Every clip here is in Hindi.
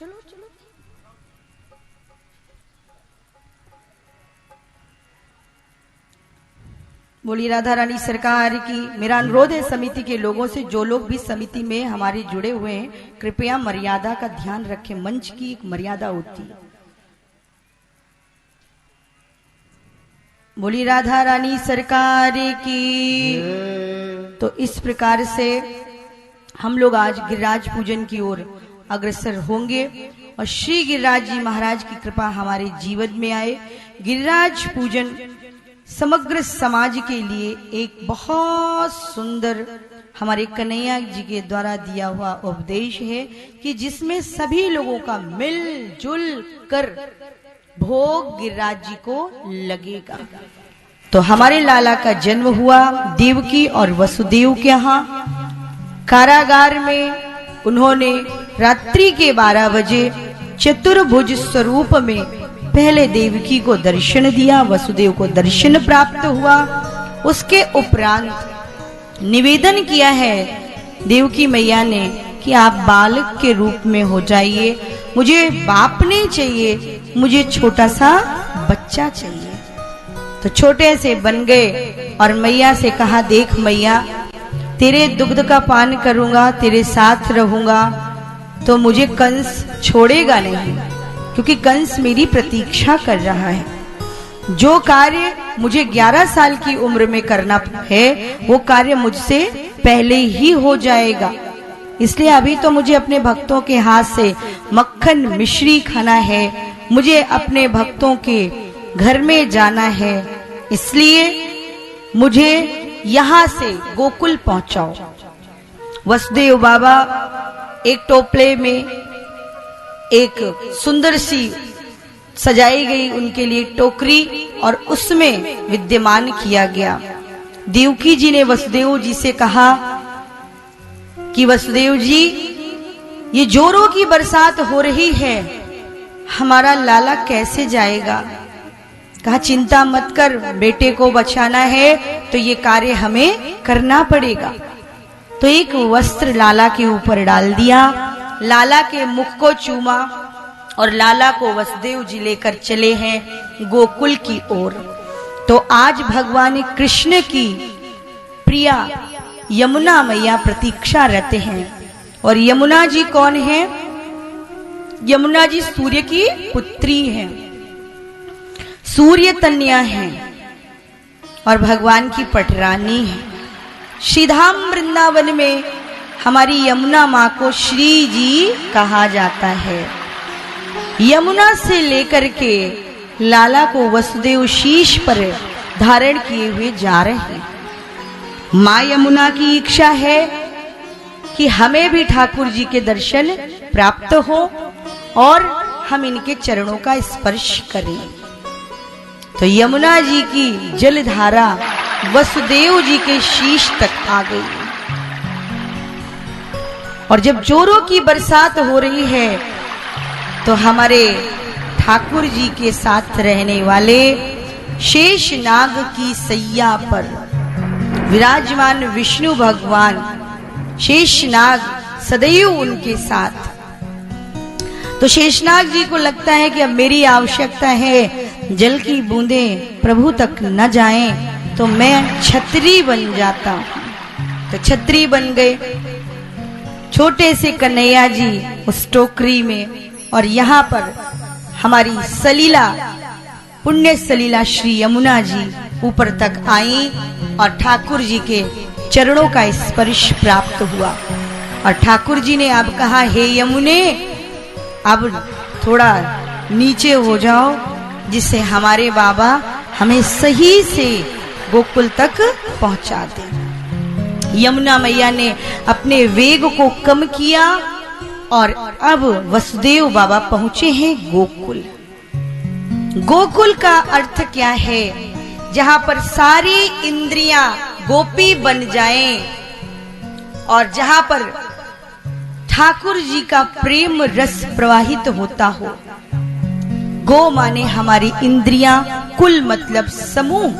चलो चलो। बोली राधा रानी सरकार की। मेरा अनुरोध है समिति के लोगों से, जो लोग भी समिति में हमारे जुड़े हुए हैं, कृपया मर्यादा का ध्यान रखें। मंच की एक मर्यादा होती है। बोली राधा रानी सरकार की। तो इस प्रकार से हम लोग आज गिरिराज पूजन की ओर अग्रसर होंगे और श्री गिरिराज जी महाराज की कृपा हमारे जीवन में आए। गिरिराज पूजन समग्र समाज के लिए एक बहुत सुंदर हमारे कन्हैया जी के द्वारा दिया हुआ उपदेश है कि जिसमें सभी लोगों का मिलजुल कर भोग गिरिराज जी को लगेगा। तो हमारे लाला का जन्म हुआ देवकी और वसुदेव के यहाँ। कारागार में उन्होंने रात्रि के 12 बजे चतुर्भुज स्वरूप में पहले देवकी को दर्शन दिया, वसुदेव को दर्शन प्राप्त हुआ। उसके उपरांत निवेदन किया है देवकी मैया ने कि आप बालक के रूप में हो जाइए, मुझे बाप नहीं चाहिए, मुझे छोटा सा बच्चा चाहिए। तो छोटे से बन गए और मैया से कहा, देख मैया, तेरे दुग्ध का पान करूंगा, तेरे साथ रहूंगा, तो मुझे कंस छोड़ेगा नहीं, क्योंकि कंस मेरी प्रतीक्षा कर रहा है। जो कार्य मुझे 11 साल की उम्र में करना है वो कार्य मुझसे पहले ही हो जाएगा। इसलिए अभी तो मुझे अपने भक्तों के हाथ से मक्खन मिश्री खाना है, मुझे अपने भक्तों के घर में जाना है, इसलिए मुझे यहाँ से गोकुल पहुंचाओ। वसुदेव बाबा एक टोपले में एक सुंदर सी सजाई गई उनके लिए टोकरी और उसमें विद्यमान किया गया। देवकी जी ने वसुदेव जी से कहा कि वसुदेव जी, ये जोरों की बरसात हो रही है, हमारा लाला कैसे जाएगा? कहा, चिंता मत कर, बेटे को बचाना है तो ये कार्य हमें करना पड़ेगा। तो एक वस्त्र लाला के ऊपर डाल दिया, लाला के मुख को चूमा और लाला को वसुदेव जी लेकर चले हैं गोकुल की ओर। तो आज भगवान कृष्ण की प्रिया यमुना मैया प्रतीक्षारत हैं। और यमुना जी कौन है? यमुना जी सूर्य की पुत्री हैं, सूर्य तन्या हैं और भगवान की पटरानी है। श्रीधाम वृंदावन में हमारी यमुना माँ को श्री जी कहा जाता है। यमुना से लेकर के लाला को वसुदेव शीश पर धारण किए हुए जा रहे हैं। माँ यमुना की इच्छा है कि हमें भी ठाकुर जी के दर्शन प्राप्त हो और हम इनके चरणों का स्पर्श करें। तो यमुना जी की जलधारा वसुदेव जी के शीश तक आ गई। और जब जोरों की बरसात हो रही है तो हमारे ठाकुर जी के साथ रहने वाले शेषनाग की सैया पर विराजमान विष्णु भगवान शेषनाग सदैव उनके साथ। तो शेषनाग जी को लगता है कि अब मेरी आवश्यकता है, जल की बूंदें प्रभु तक न जाएं तो मैं छतरी बन जाता हूं। तो छतरी बन गए छोटे से कन्हैया जी उस टोकरी में। और यहाँ पर हमारी सलीला, पुण्य सलीला श्री यमुना जी ऊपर तक आई और ठाकुर जी के चरणों का स्पर्श प्राप्त हुआ। और ठाकुर जी ने अब कहा, हे यमुने, अब थोड़ा नीचे हो जाओ, जिससे हमारे बाबा हमें सही से गोकुल तक पहुंचा दे। यमुना मैया ने अपने वेग को कम किया और अब वसुदेव बाबा पहुंचे हैं गोकुल। गोकुल का अर्थ क्या है? जहां पर सारी इंद्रियां गोपी बन जाएं और जहां पर ठाकुर जी का प्रेम रस प्रवाहित होता हो। गो माने हमारी इंद्रियां, कुल मतलब समूह,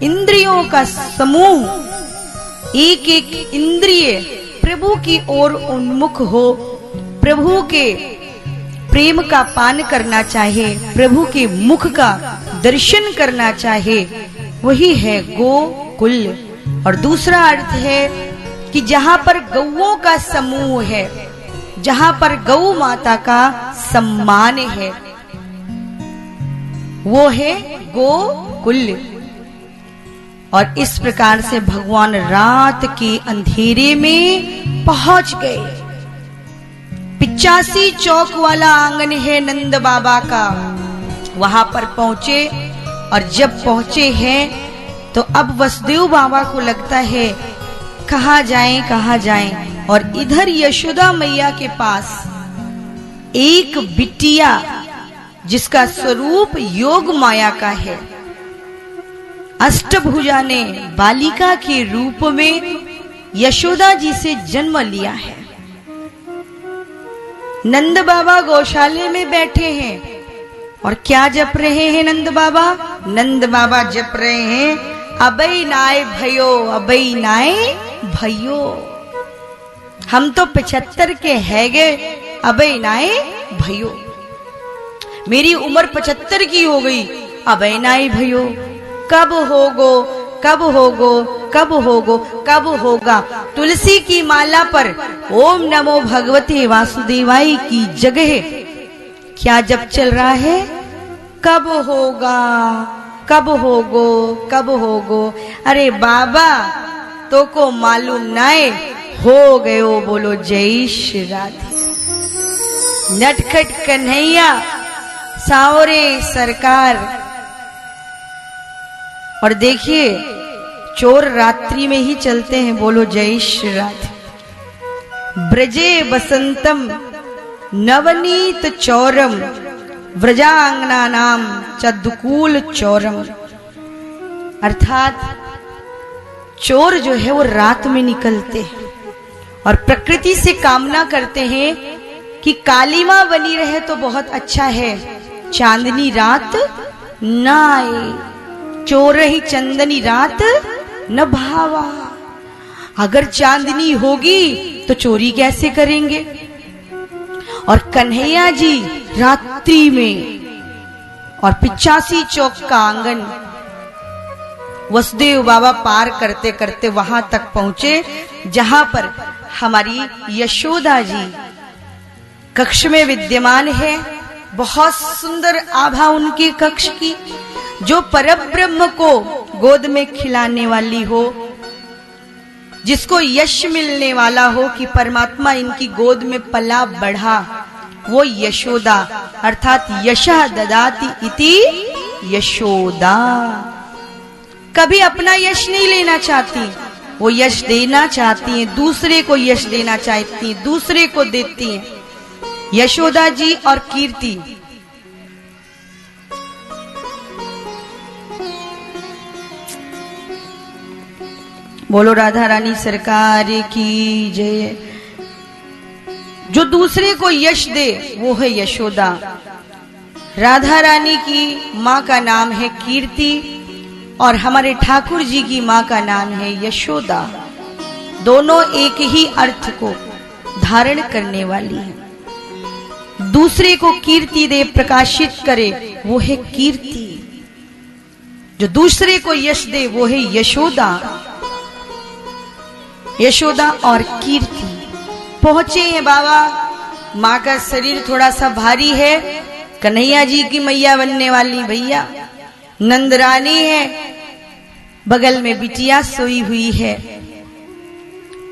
इंद्रियों का समूह। एक एक इंद्रिय प्रभु की ओर उन्मुख हो, प्रभु के प्रेम का पान करना चाहे, प्रभु के मुख का दर्शन करना चाहे, वही है गोकुल। और दूसरा अर्थ है कि जहां पर गौओं का समूह है, जहां पर गौ माता का सम्मान है, वो है गोकुल। और इस प्रकार से भगवान रात के अंधेरे में पहुंच गए। 85 चौक वाला आंगन है नंद बाबा का, वहां पर पहुंचे। और जब पहुंचे हैं तो अब वसुदेव बाबा को लगता है कहाँ जाएं कहाँ जाएं। और इधर यशोदा मैया के पास एक बिटिया जिसका स्वरूप योग माया का है, अष्टभुजा ने बालिका के रूप में यशोदा जी से जन्म लिया है। नंद बाबा गौशाले में बैठे हैं और क्या जप रहे हैं नंद बाबा? नंद बाबा जप रहे हैं अबई नाय भयो, अबई नाय भयो। हम तो 75 के है गे, अबई नाय भयो। मेरी उम्र 75 की हो गई, अबई नाय भयो। कब होगो, कब होगो, कब होगो, कब होगा। तुलसी की माला पर ओम नमो भगवते वासुदेवाय की जगह क्या जप चल रहा है? कब होगा, कब होगो, कब होगो। अरे बाबा तो को मालूम नाय, हो गयो बोलो जय श्री राधे। नटखट कन्हैया सावरे सरकार। और देखिए चोर रात्रि में ही चलते हैं, बोलो जय श्री राधे। ब्रजे बसंतम नवनीत चौरम, व्रजांगना नाम चदुकूल चौरम। अर्थात चोर जो है वो रात में निकलते हैं और प्रकृति से कामना करते हैं कि काली मां बनी रहे तो बहुत अच्छा है, चांदनी रात न आए। चोर ही चंदनी रात न भावा। अगर चांदनी होगी तो चोरी कैसे करेंगे? और कन्हैया जी रात्रि में और 85 चौक का आंगन वसुदेव बाबा पार करते करते वहां तक पहुंचे जहां पर हमारी यशोदा जी कक्ष में विद्यमान है। बहुत सुंदर आभा उनके कक्ष की, जो परब्रह्म को गोद में खिलाने वाली हो, जिसको यश मिलने वाला हो कि परमात्मा इनकी गोद में पला बढ़ा, वो यशोदा अर्थात यशः ददाति इति यशोदा। कभी अपना यश नहीं लेना चाहती, वो यश देना चाहती हैं, दूसरे को यश देना चाहती हैं, दूसरे को देती हैं। यशोदा जी और कीर्ति बोलो राधा रानी सरकार की जय। जो दूसरे को यश दे वो है यशोदा। राधा रानी की माँ का नाम है कीर्ति और हमारे ठाकुर जी की माँ का नाम है यशोदा। दोनों एक ही अर्थ को धारण करने वाली हैं। दूसरे को कीर्ति दे, प्रकाशित करे, वो है कीर्ति। जो दूसरे को यश दे वो है यशोदा। यशोदा और कीर्ति पहुंचे हैं बाबा। माँ का शरीर थोड़ा सा भारी है, कन्हैया जी की मैया बनने वाली भैया नंदरानी है, बगल में बिटिया सोई हुई है।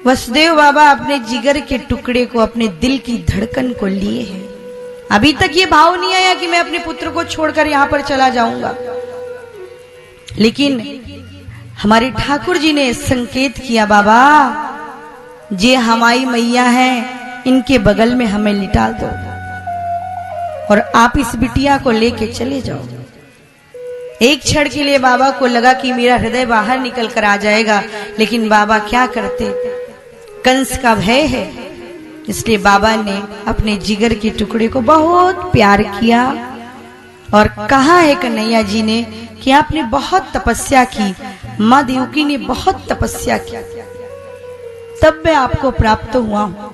वसुदेव बाबा अपने जिगर के टुकड़े को, अपने दिल की धड़कन को लिए हैं। अभी तक ये भाव नहीं आया कि मैं अपने पुत्र को छोड़कर यहां पर चला जाऊंगा, लेकिन हमारे ठाकुर जी ने संकेत किया, बाबा जे हमारी मैया है इनके बगल में हमें लिटा दो और आप इस बिटिया को लेके चले जाओ। एक क्षण के लिए बाबा को लगा कि मेरा हृदय बाहर निकल कर आ जाएगा, लेकिन बाबा क्या करते, कंस का भय है, इसलिए बाबा ने अपने जिगर के टुकड़े को बहुत प्यार किया और कहा है कन्हैया जी ने कि आपने बहुत तपस्या की, माँ देवकी ने बहुत तपस्या की, तब मैं आपको प्राप्त हुआ हूं।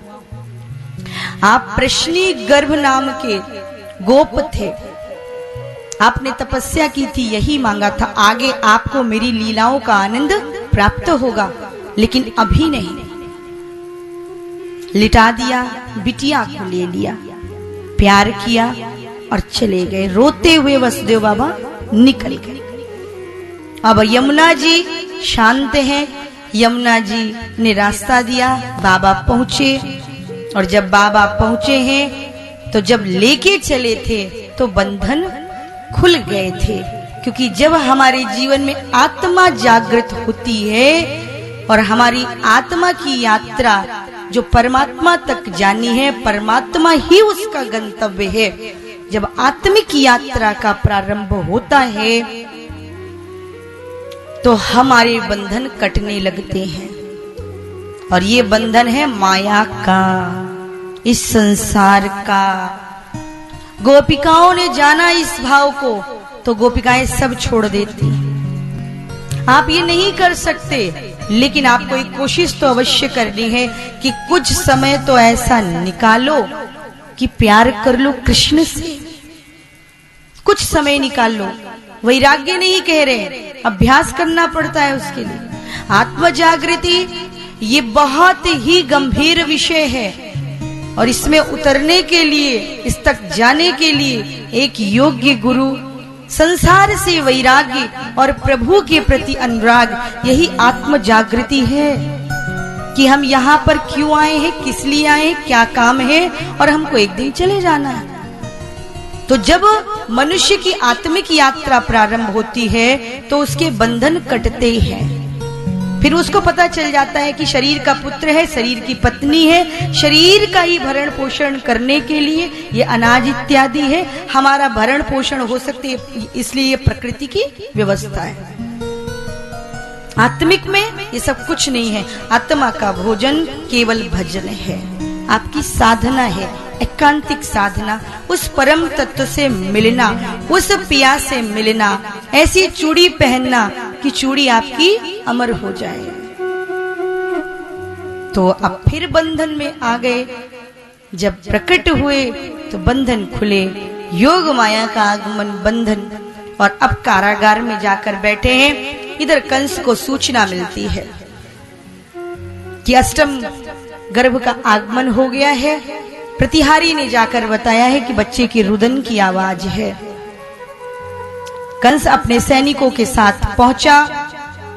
आप प्रश्नी गर्भ नाम के गोप थे, आपने तपस्या की थी, यही मांगा था, आगे आपको मेरी लीलाओं का आनंद प्राप्त होगा, लेकिन अभी नहीं। लिटा दिया, बिटिया को ले लिया, प्यार किया और चले गए। रोते हुए वसुदेव बाबा निकल गए। अब यमुना जी शांत हैं, यमुना जी ने रास्ता दिया, बाबा पहुंचे। और जब बाबा पहुंचे हैं तो जब लेके चले थे तो बंधन खुल गए थे, क्योंकि जब हमारे जीवन में आत्मा जागृत होती है और हमारी आत्मा की यात्रा जो परमात्मा तक जानी है, परमात्मा ही उसका गंतव्य है, जब आत्मिक यात्रा का प्रारंभ होता है तो हमारे बंधन कटने लगते हैं। और ये बंधन है माया का, इस संसार का। गोपिकाओं ने जाना इस भाव को तो गोपिकाएं सब छोड़ देती। आप ये नहीं कर सकते, लेकिन आपको एक कोशिश तो अवश्य करनी है कि कुछ समय तो ऐसा निकालो कि प्यार कर लो कृष्ण से। कुछ समय निकाल लो। वैराग्य नहीं कह रहे, अभ्यास करना पड़ता है उसके लिए। आत्म जागृति ये बहुत ही गंभीर विषय है और इसमें उतरने के लिए, इस तक जाने के लिए एक योग्य गुरु, संसार से वैराग्य और प्रभु के प्रति अनुराग, यही आत्म जागृति है कि हम यहाँ पर क्यों आए हैं, किस लिए आए हैं, क्या काम है और हमको एक दिन चले जाना है। तो जब मनुष्य की आत्मिक यात्रा प्रारंभ होती है तो उसके बंधन कटते हैं। फिर उसको पता चल जाता है कि शरीर का पुत्र है, शरीर की पत्नी है, शरीर का ही भरण पोषण करने के लिए ये अनाज इत्यादि है, हमारा भरण पोषण हो सकते है, इसलिए ये प्रकृति की व्यवस्था है। आत्मिक में ये सब कुछ नहीं है। आत्मा का भोजन केवल भजन है, आपकी साधना है, एकांतिक साधना, उस परम तत्व से मिलना, उस पिया से मिलना, ऐसी चूड़ी पहनना कि चूड़ी आपकी अमर हो जाए। तो अब फिर बंधन में आ गए। जब प्रकट हुए तो बंधन खुले, योग माया का आगमन, बंधन। और अब कारागार में जाकर बैठे हैं। इधर कंस को सूचना मिलती है कि अष्टम गर्भ का आगमन हो गया है। प्रतिहारी ने जाकर बताया है कि बच्चे की रुदन की आवाज है। कंस अपने सैनिकों के साथ पहुंचा।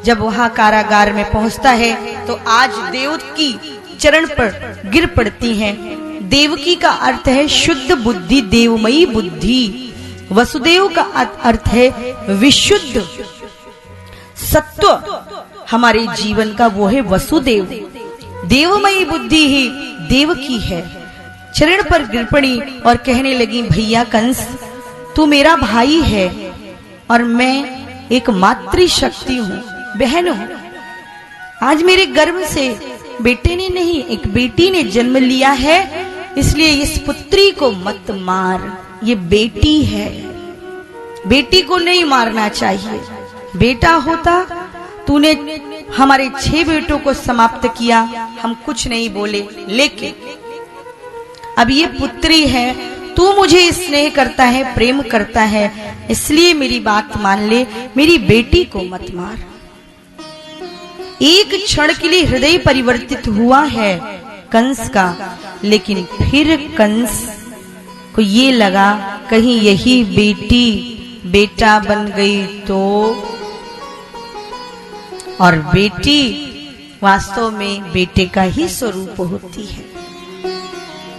जब वहां कारागार में पहुंचता है तो आज देवकी चरण पर गिर पड़ती हैं। देवकी का अर्थ है शुद्ध बुद्धि, देवमयी बुद्धि। वसुदेव का अर्थ है विशुद्ध सत्व। हमारे जीवन का वो है वसुदेव। देवमयी बुद्धि ही देवकी है। चरण पर गिर पड़ी और कहने लगी, भैया कंस, तू मेरा भाई है और मैं एक मातृशक्ति हूँ, बहन हूँ। आज मेरे गर्भ से बेटे ने नहीं, एक बेटी ने जन्म लिया है, इसलिए इस पुत्री को मत मार। ये बेटी है, बेटी को नहीं मारना चाहिए। बेटा होता, तूने हमारे 6 बेटों को समाप्त किया, हम कुछ नहीं बोले, लेकिन अब ये पुत्री है, तू मुझे स्नेह करता है, प्रेम करता है, इसलिए मेरी बात मान ले, मेरी बेटी को मत मार। एक क्षण के लिए हृदय परिवर्तित हुआ है कंस का, लेकिन फिर कंस को ये लगा कहीं यही बेटी बेटा बन गई तो। और बेटी वास्तव में बेटे का ही स्वरूप होती है।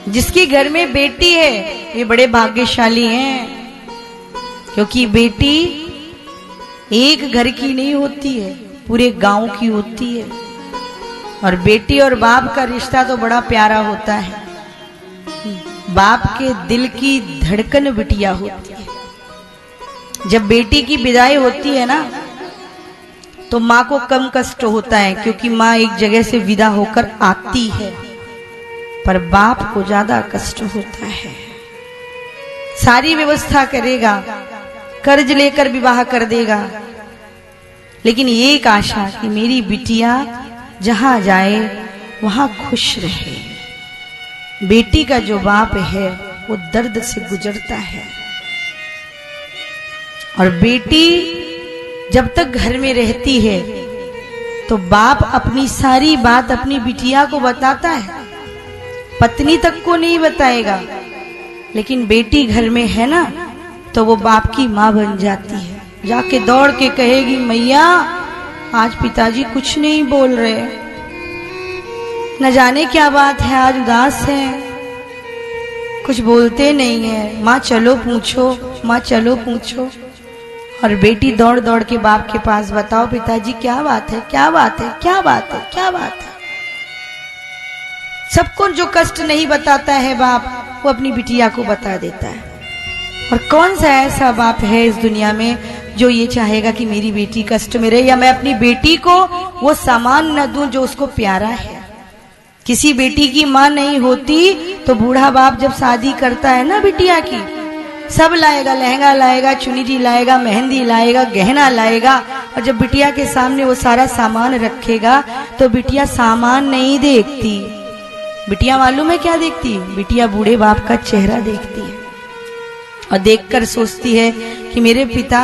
जिसके घर में बेटी है वे बड़े भाग्यशाली हैं, क्योंकि बेटी एक घर की नहीं होती है, पूरे गांव की होती है। और बेटी और बाप का रिश्ता तो बड़ा प्यारा होता है। बाप के दिल की धड़कन बिटिया होती है। जब बेटी की विदाई होती है ना, तो माँ को कम कष्ट होता है, क्योंकि माँ एक जगह से विदा होकर आती है, पर बाप को ज्यादा कष्ट होता है। सारी व्यवस्था करेगा, कर्ज लेकर विवाह कर देगा, लेकिन एक आशा कि मेरी बिटिया जहां जाए वहां खुश रहे। बेटी का जो बाप है वो दर्द से गुजरता है। और बेटी जब तक घर में रहती है तो बाप अपनी सारी बात अपनी बिटिया को बताता है, पत्नी तक को नहीं बताएगा। लेकिन बेटी घर में है ना, तो वो बाप की माँ बन जाती है। जाके दौड़ के कहेगी, मैया आज पिताजी कुछ नहीं बोल रहे, न जाने क्या बात है, आज उदास है, कुछ बोलते नहीं है। माँ चलो पूछो, माँ चलो पूछो। और बेटी दौड़ दौड़ के बाप के पास, बताओ पिताजी क्या बात है, क्या बात है, क्या बात है, क्या बात है। सबको जो कष्ट नहीं बताता है बाप, वो अपनी बिटिया को बता देता है। और कौन सा ऐसा बाप है इस दुनिया में जो ये चाहेगा कि मेरी बेटी कष्ट में रहे, या मैं अपनी बेटी को वो सामान न दूं जो उसको प्यारा है। किसी बेटी की माँ नहीं होती तो बूढ़ा बाप जब शादी करता है ना बिटिया की, सब लाएगा, लहंगा लाएगा, चुनरी लाएगा, मेहंदी लाएगा, गहना लाएगा। और जब बिटिया के सामने वो सारा सामान रखेगा तो बिटिया सामान नहीं देखती, बिटिया मालूम है क्या देखती है? बिटिया बूढ़े बाप का चेहरा देखती है और देखकर सोचती है कि मेरे पिता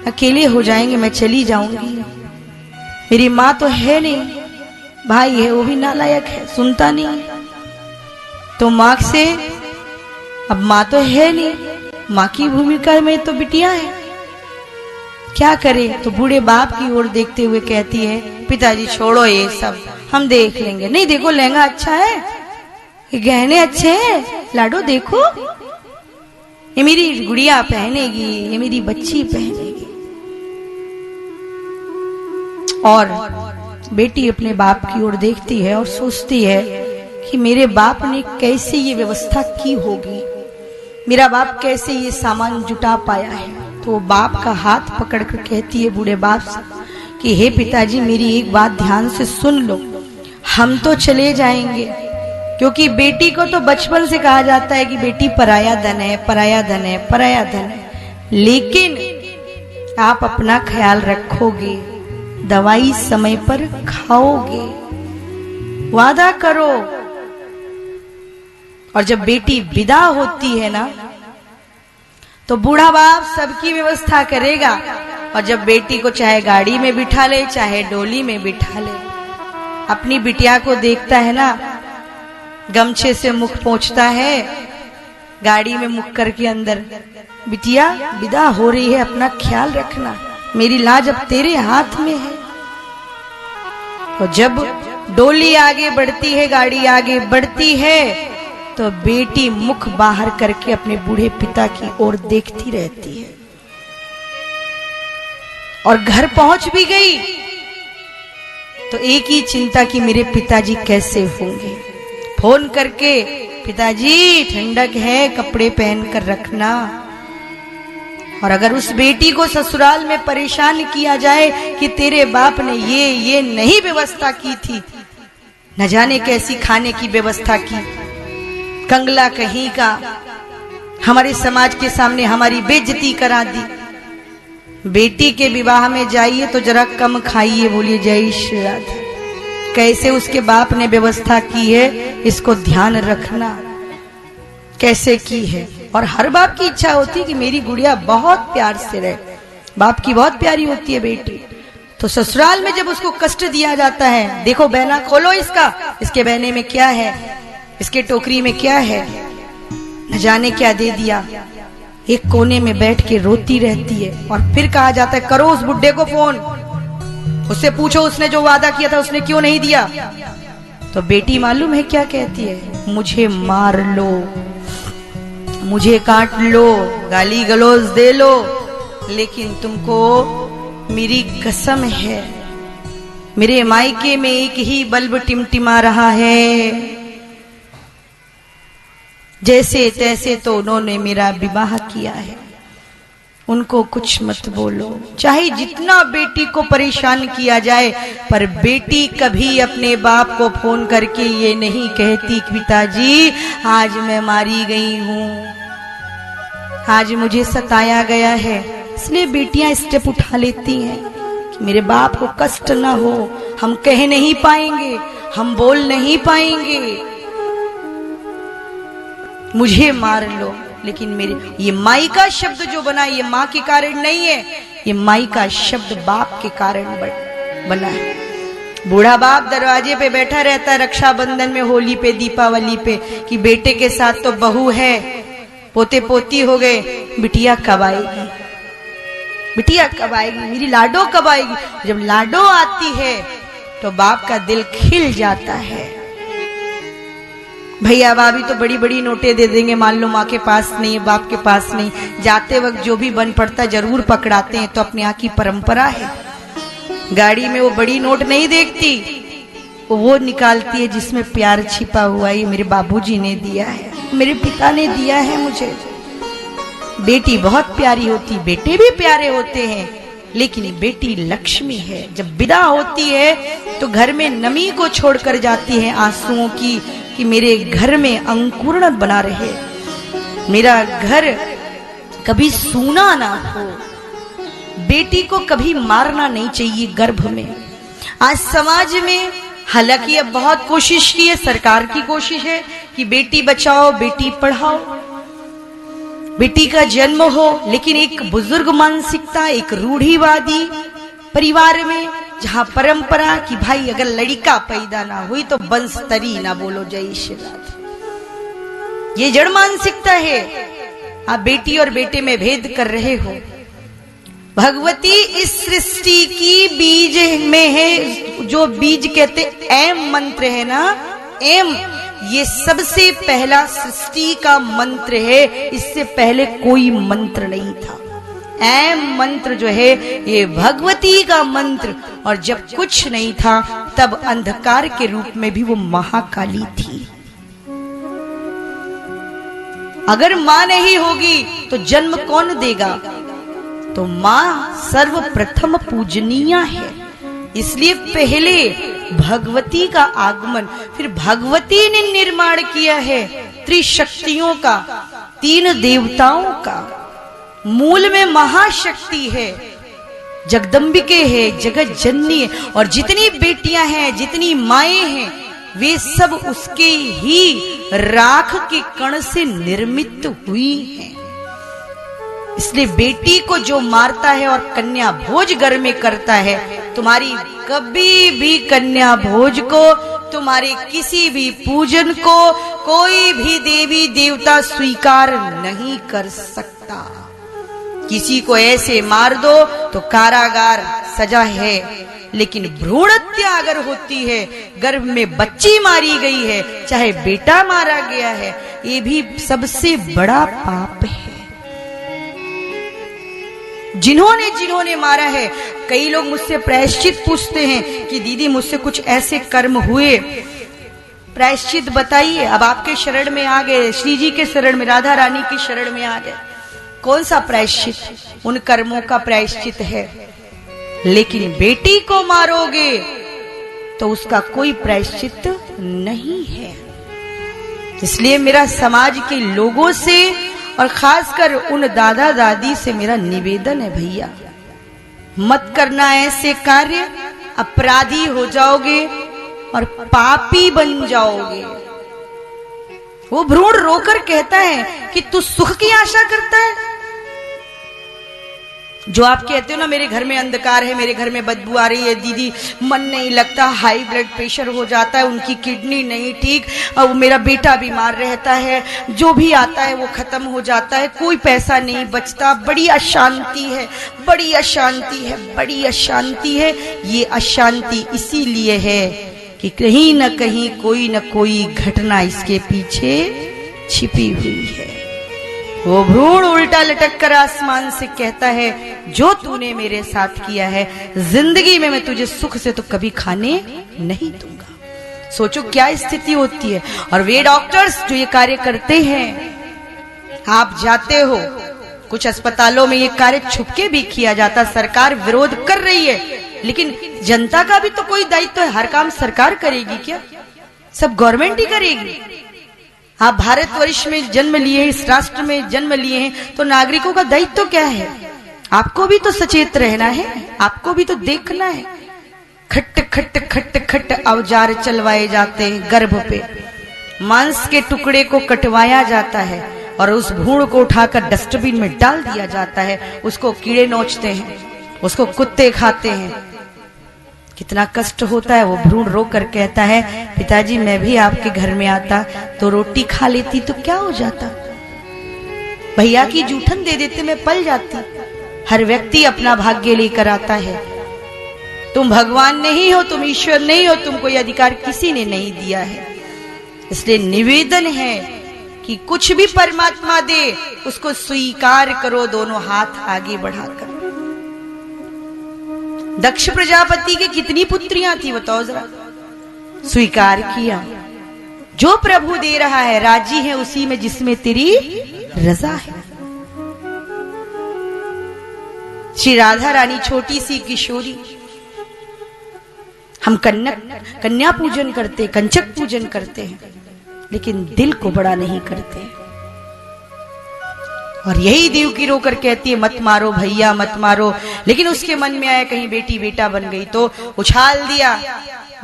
अकेले हो जाएंगे, मैं चली जाऊंगी। मेरी माँ तो है नहीं, भाई है वो भी नालायक है, सुनता नहीं। तो माँ से अब माँ तो है नहीं, माँ की भूमिका में तो बिटिया है, क्या करे? तो बूढ़े बाप की ओर देखते हुए कहती है, पिताजी छोड़ो ये सब, हम देख लेंगे। नहीं देखो लहंगा अच्छा है, ये गहने अच्छे हैं, लाडो देखो ये मेरी गुड़िया पहनेगी, ये मेरी बच्ची पहनेगी। और बेटी अपने बाप की ओर देखती है और सोचती है कि मेरे बाप ने कैसे ये व्यवस्था की होगी, मेरा बाप कैसे ये सामान जुटा पाया है। तो वो बाप का हाथ पकड़कर कहती है बूढ़े बाप से कि हे पिताजी मेरी एक बात ध्यान से सुन लो, हम तो चले जाएंगे, क्योंकि बेटी को तो बचपन से कहा जाता है कि बेटी पराया धन है, पराया धन है, पराया धन है। लेकिन आप अपना ख्याल रखोगे, दवाई समय पर खाओगे, वादा करो। और जब बेटी विदा होती है ना, तो बूढ़ा बाप सबकी व्यवस्था करेगा। और जब बेटी को चाहे गाड़ी में बिठा ले, चाहे डोली में बिठा ले, अपनी बिटिया को देखता है ना, गमछे से मुख पोंछता है, गाड़ी में मुख करके अंदर, बिटिया विदा हो रही है, अपना ख्याल रखना, मेरी लाज अब तेरे हाथ में है। और जब डोली आगे बढ़ती है, गाड़ी आगे बढ़ती है, तो बेटी मुख बाहर करके अपने बूढ़े पिता की ओर देखती रहती है। और घर पहुंच भी गई तो एक ही चिंता कि मेरे पिताजी कैसे होंगे। फोन करके, पिताजी ठंडक है, कपड़े पहन कर रखना। और अगर उस बेटी को ससुराल में परेशान किया जाए कि तेरे बाप ने ये नहीं व्यवस्था की थी, न जाने कैसी खाने की व्यवस्था की, कंगला कहीं का, हमारे समाज के सामने हमारी बेइज्जती करा दी। बेटी के विवाह में जाइए तो जरा कम खाइए, बोलिए जय श्री राधे। कैसे उसके बाप ने व्यवस्था की है, इसको ध्यान रखना, कैसे की है। और हर बाप की इच्छा होती है कि मेरी गुड़िया बहुत प्यार से रहे, बाप की बहुत प्यारी होती है बेटी। तो ससुराल में जब उसको कष्ट दिया जाता है, देखो बहना खोलो इसका, इसके बहने में क्या है, इसके टोकरी में क्या है, न जाने क्या दे दिया, एक कोने में बैठ के रोती रहती है। और फिर कहा जाता है करो उस बुड्ढे को फोन, उससे पूछो उसने जो वादा किया था उसने क्यों नहीं दिया। तो बेटी मालूम है क्या कहती है, मुझे मार लो, मुझे काट लो, गाली गलौज दे लो, लेकिन तुमको मेरी कसम है, मेरे मायके में एक ही बल्ब टिमटिमा रहा है, जैसे तैसे तो उन्होंने मेरा विवाह किया है, उनको कुछ मत बोलो। चाहे जितना बेटी को परेशान किया जाए, पर बेटी कभी अपने बाप को फोन करके ये नहीं कहती कि पिताजी आज मैं मारी गई हूं, आज मुझे सताया गया है। इसलिए बेटियां स्टेप उठा लेती हैं कि मेरे बाप को कष्ट ना हो, हम कह नहीं पाएंगे, हम बोल नहीं पाएंगे। मुझे मार लो, लेकिन मेरे ये माई का शब्द जो बना ये माँ के कारण नहीं है, ये माई का शब्द बाप के कारण बना है। बूढ़ा बाप दरवाजे पे बैठा रहता है रक्षाबंधन में, होली पे, दीपावली पे, कि बेटे के साथ तो बहू है, पोते पोती हो गए, बिटिया कब आएगी, बिटिया कब आएगी, मेरी लाडो कब आएगी। जब लाडो आती है तो बाप का दिल खिल जाता है। भैया भाभी तो बड़ी बड़ी नोटें दे देंगे, मान लो माँ के पास नहीं है, बाप के पास नहीं, जाते वक्त जो भी बन पड़ता जरूर पकड़ाते हैं, तो अपने यहाँ की परंपरा है। गाड़ी में वो बड़ी नोट नहीं देखती, वो निकालती है जिसमें प्यार छिपा हुआ है, मेरे बाबूजी ने दिया है, मेरे पिता ने दिया है मुझे। बेटी बहुत प्यारी होती, बेटे भी प्यारे होते हैं, लेकिन बेटी लक्ष्मी है। जब विदा होती है तो घर में नमी को छोड़कर जाती है आंसुओं की, कि मेरे घर में अंकुरण बना रहे, मेरा घर कभी सूना ना हो। बेटी को कभी मारना नहीं चाहिए गर्भ में। आज समाज में हालांकि अब बहुत कोशिश की है, सरकार की कोशिश है कि बेटी बचाओ बेटी पढ़ाओ, बेटी का जन्म हो, लेकिन एक बुजुर्ग मानसिकता, एक रूढ़िवादी परिवार में, जहां परंपरा कि भाई अगर लड़का पैदा ना हुई तो बंसतरी ना बोलो, जय श्री राधे, ये जड़ मानसिकता है। आप बेटी और बेटे में भेद कर रहे हो। भगवती इस सृष्टि की बीज में है, जो बीज कहते एम मंत्र है ना, एम, ये सबसे पहला सृष्टि का मंत्र है, इससे पहले कोई मंत्र नहीं था। एम मंत्र जो है ये भगवती का मंत्र, और जब कुछ नहीं था तब अंधकार के रूप में भी वो महाकाली थी। अगर मां नहीं होगी तो जन्म कौन देगा, तो मां सर्वप्रथम पूजनीय है। इसलिए पहले भगवती का आगमन, फिर भगवती ने निर्माण किया है त्रिशक्तियों का, 3 देवताओं का। मूल में महाशक्ति है, जगदम्बिके है, जगत जननी है, और जितनी बेटियां हैं, जितनी माएं हैं, वे सब उसके ही राख के कण से निर्मित हुई हैं। इसलिए बेटी को जो मारता है और कन्या भोज घर में करता है, तुम्हारी कभी भी कन्या भोज को, तुम्हारे किसी भी पूजन को कोई भी देवी देवता स्वीकार नहीं कर सकता। किसी को ऐसे मार दो तो कारागार सजा है, लेकिन भ्रूण हत्या अगर होती है, गर्भ में बच्ची मारी गई है, चाहे बेटा मारा गया है, ये भी सबसे बड़ा पाप है। जिन्होंने जिन्होंने मारा है, कई लोग मुझसे प्रायश्चित पूछते हैं कि दीदी मुझसे कुछ ऐसे कर्म हुए, प्रायश्चित बताइए। अब आपके शरण में आ गए, श्री जी के शरण में, राधा रानी की शरण में आ गए, कौन सा प्रायश्चित, उन कर्मों का प्रायश्चित है। लेकिन बेटी को मारोगे तो उसका कोई प्रायश्चित नहीं है। इसलिए मेरा समाज के लोगों से और खासकर उन दादा दादी से मेरा निवेदन है, भैया मत करना ऐसे कार्य, अपराधी हो जाओगे और पापी बन जाओगे। वो भ्रूण रोकर कहता है कि तू सुख की आशा करता है। जो आप कहते हो ना मेरे घर में अंधकार है, मेरे घर में बदबू आ रही है, दीदी मन नहीं लगता, हाई ब्लड प्रेशर हो जाता है, उनकी किडनी नहीं ठीक, और मेरा बेटा बीमार रहता है, जो भी आता है वो खत्म हो जाता है, कोई पैसा नहीं बचता, बड़ी अशांति है, बड़ी अशांति है, बड़ी अशांति है। ये अशांति इसीलिए है कि कहीं न कहीं कोई न कोई घटना इसके पीछे छिपी हुई है। वो भ्रूण उल्टा लटक कर आसमान से कहता है, जो तूने मेरे साथ किया है, जिंदगी में मैं तुझे सुख से तो कभी खाने नहीं दूंगा। सोचो क्या स्थिति होती है। और वे डॉक्टर्स जो ये कार्य करते हैं, आप जाते हो, कुछ अस्पतालों में ये कार्य छुपके भी किया जाता, सरकार विरोध कर रही है, लेकिन जनता का भी तो कोई दायित्व है। हर काम सरकार करेगी क्या? सब गवर्नमेंट ही करेगी। आप भारतवर्ष में जन्म लिए, इस राष्ट्र में जन्म लिए हैं, तो नागरिकों का दायित्व क्या है? आपको भी तो सचेत रहना है, आपको भी तो देखना है। खट खट खट खट औजार चलवाए जाते हैं गर्भ पे, मांस के टुकड़े को कटवाया जाता है और उस भ्रूण को उठाकर डस्टबिन में डाल दिया जाता है। उसको कीड़े नोचते हैं, उसको कुत्ते खाते हैं। कितना कष्ट होता है। वो भ्रूण रो कर कहता है, पिताजी मैं भी आपके घर में आता तो रोटी खा लेती तो क्या हो जाता, भैया की जूठन दे देते मैं पल जाती। हर व्यक्ति अपना भाग्य लेकर आता है। तुम भगवान नहीं हो, तुम ईश्वर नहीं हो, तुमको यह अधिकार किसी ने नहीं दिया है। इसलिए निवेदन है कि कुछ भी परमात्मा दे उसको स्वीकार करो, दोनों हाथ आगे बढ़ाकर। दक्ष प्रजापति की कितनी पुत्रियां थी बताओ जरा, स्वीकार किया। जो प्रभु दे रहा है राजी है उसी में जिसमें तेरी रजा है। श्री राधा रानी छोटी सी किशोरी, हम कन्या पूजन करते, कंचक पूजन करते हैं, लेकिन दिल को बड़ा नहीं करते। और यही देवकी रोकर कहती है मत मारो भैया मत मारो, लेकिन उसके मन में आया कहीं बेटी बेटा बन गई तो उछाल दिया,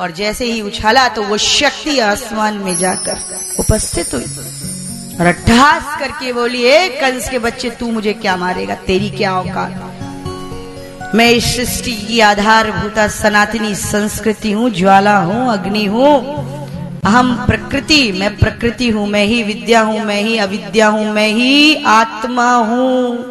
और जैसे ही उछाला तो वो शक्ति आसमान में जाकर उपस्थित हुई और अट्टहास करके बोली, ए कंस के बच्चे तू मुझे क्या मारेगा, तेरी क्या औकात। मैं इस सृष्टि की आधारभूता सनातनी संस्कृति हूँ, ज्वाला हूँ, अग्नि हूँ। अहम प्रकृति, मैं प्रकृति हूँ, मैं ही विद्या हूँ, मैं ही अविद्या हूँ, मैं ही आत्मा हूँ,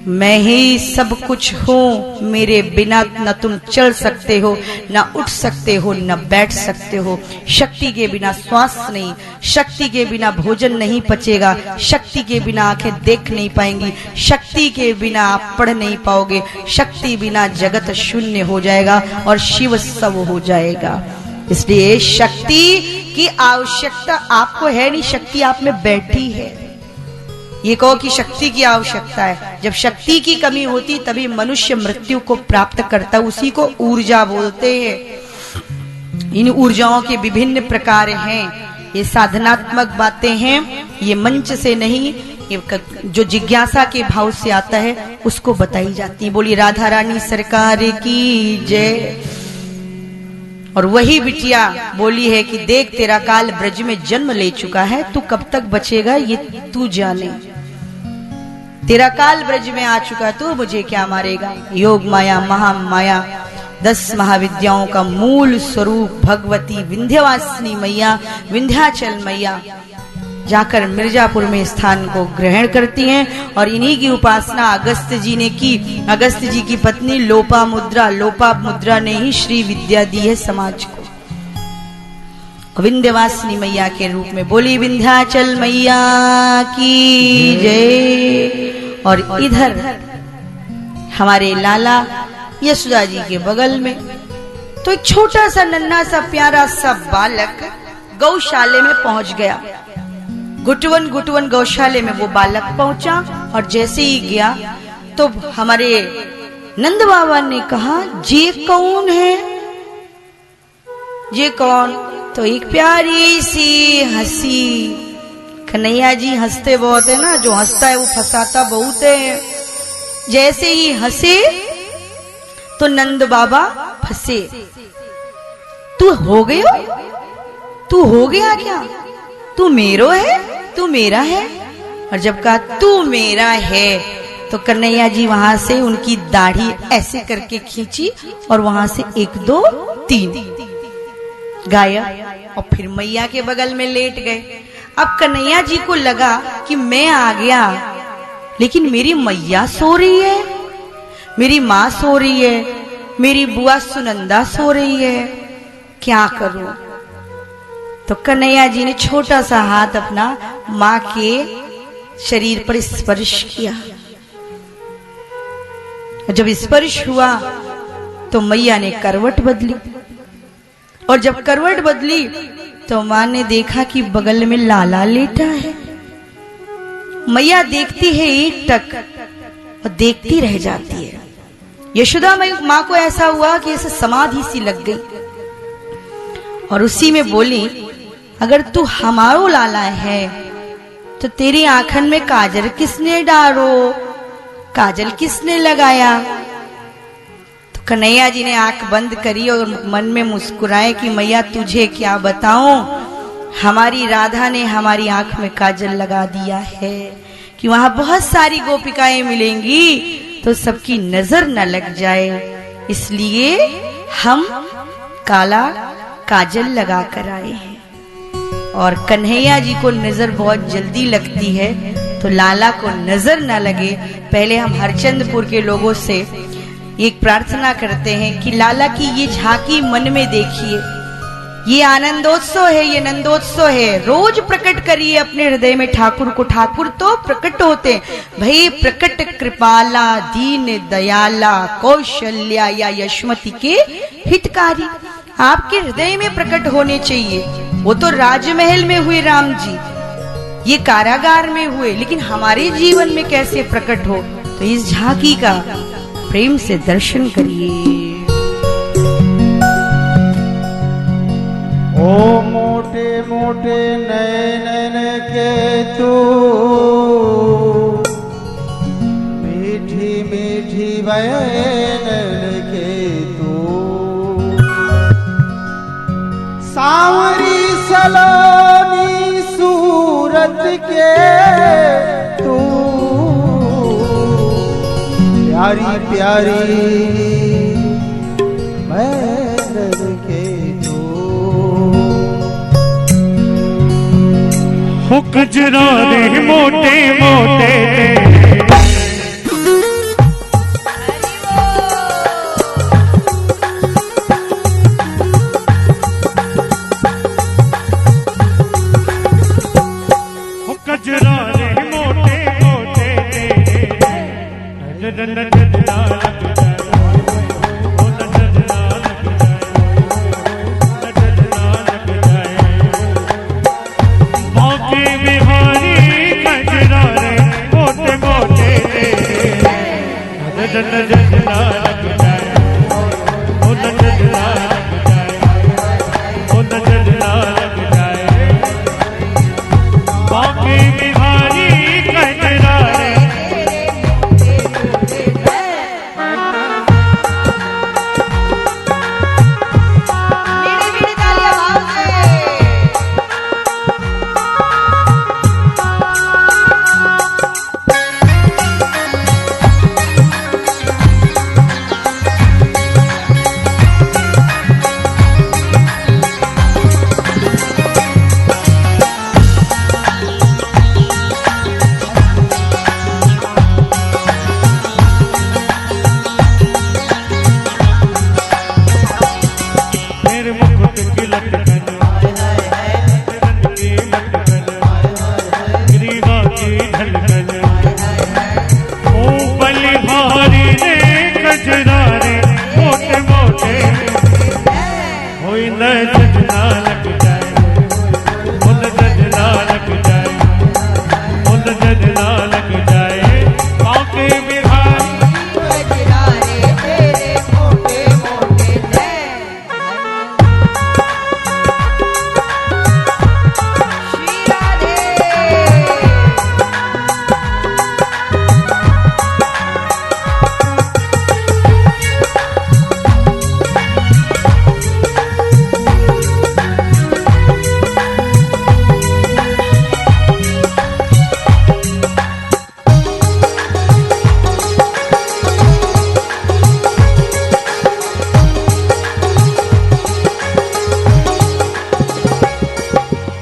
मैं ही सब कुछ हूँ। मेरे बिना न तुम चल सकते हो, न उठ सकते हो, न बैठ सकते हो। शक्ति के बिना श्वास नहीं, शक्ति के बिना भोजन नहीं पचेगा, शक्ति के बिना आंखें देख नहीं पाएंगी, शक्ति के बिना आप पढ़ नहीं पाओगे, शक्ति बिना जगत शून्य हो जाएगा और शिव सब हो जाएगा। इसलिए शक्ति की आवश्यकता आपको है नहीं, शक्ति आप में बैठी है। ये कहो कि शक्ति की आवश्यकता है, जब शक्ति की कमी होती तभी मनुष्य मृत्यु को प्राप्त करता, उसी को ऊर्जा बोलते हैं। इन ऊर्जाओं के विभिन्न प्रकार हैं। ये साधनात्मक बातें हैं, ये मंच से नहीं, ये जो जिज्ञासा के भाव से आता है उसको बताई जाती है। बोली राधा रानी सरकार की जय। और वही बिटिया बोली है कि देख तेरा काल ब्रज में जन्म ले चुका है, तू कब तक बचेगा ये तू जाने। तेरा काल ब्रज में आ चुका, तू मुझे क्या मारेगा। योग माया महामाया 10 महाविद्याओं का मूल स्वरूप भगवती विंध्यवासिनी मैया, विंध्याचल मैया जाकर मिर्जापुर में स्थान को ग्रहण करती हैं। और इन्हीं की उपासना अगस्त जी ने की। अगस्त जी की पत्नी लोपामुद्रा ने ही श्री विद्या दी है समाज को। विंध्यवासिनी मैया के रूप में। बोली विंध्याचल मैया की जय। और इधर हमारे लाला यशोदा जी के बगल में तो एक छोटा सा नन्हा सा प्यारा सा बालक गौशाले में पहुंच गया। गुटवन गौशाले में वो बालक पहुंचा और जैसे ही गया तो हमारे नंद बाबा ने कहा ये कौन है, ये कौन। तो एक प्यारी सी हंसी। कन्हैया जी हंसते बहुत है ना, जो हंसता है वो फंसाता बहुत है। जैसे ही हंसे तो नंद बाबा फंसे। तू हो गया, तू हो गया क्या, तू मेरो है, तू मेरा है। और जब कहा तू मेरा है तो कन्हैया जी वहां से उनकी दाढ़ी ऐसे करके खींची और वहां से 1 2 3 गायब। और फिर मैया के बगल में लेट गए। अब कन्हैया जी को लगा कि मैं आ गया, लेकिन मेरी मैया सो रही है, मेरी माँ सो रही है, मेरी बुआ सुनंदा सो रही है, क्या करूं। तो कन्हैया जी ने छोटा सा हाथ अपना माँ के शरीर पर स्पर्श किया। जब स्पर्श हुआ तो मैया ने करवट बदली। और जब करवट बदली तो माँ ने देखा कि बगल में लाला लेटा है। मैया देखती है एक टक और देखती रह जाती है। यशोदा माँ को ऐसा हुआ कि ऐसे समाधि सी लग गई और उसी में बोली अगर तू हमारो लाला है तो तेरी आंखन में काजल किसने डालो, काजल किसने लगाया। तो कन्हैया जी ने आंख बंद करी और मन में मुस्कुराए कि मैया तुझे क्या बताऊं, हमारी राधा ने हमारी आंख में काजल लगा दिया है कि वहां बहुत सारी गोपिकाएं मिलेंगी तो सबकी नजर न लग जाए, इसलिए हम काला काजल लगा कर आए हैं। और कन्हैया जी को नजर बहुत जल्दी लगती है, तो लाला को नजर न लगे, पहले हम हरचंदपुर के लोगों से एक प्रार्थना करते हैं कि लाला की ये झांकी मन में देखिए, ये आनंदोत्सव है, ये नंदोत्सव है, रोज प्रकट करिए अपने हृदय में ठाकुर को। ठाकुर तो प्रकट होते, भई प्रकट कृपाला दीन दयाला कौशल्या या यशमती के हितकारी, आपके हृदय में प्रकट होने चाहिए। वो तो राजमहल में हुए राम जी, ये कारागार में हुए, लेकिन हमारे जीवन में कैसे प्रकट हो, तो इस झांकी का प्रेम से दर्शन करिए। ओ मोटे मोटे नयन के तू, मीठी मीठी बयान के तू, सांवरी सलोनी सूरत के तू, प्यारी प्यारी बयान के हो कजरा रे मोटे मोटे हो कजरा रे मोटे मोटे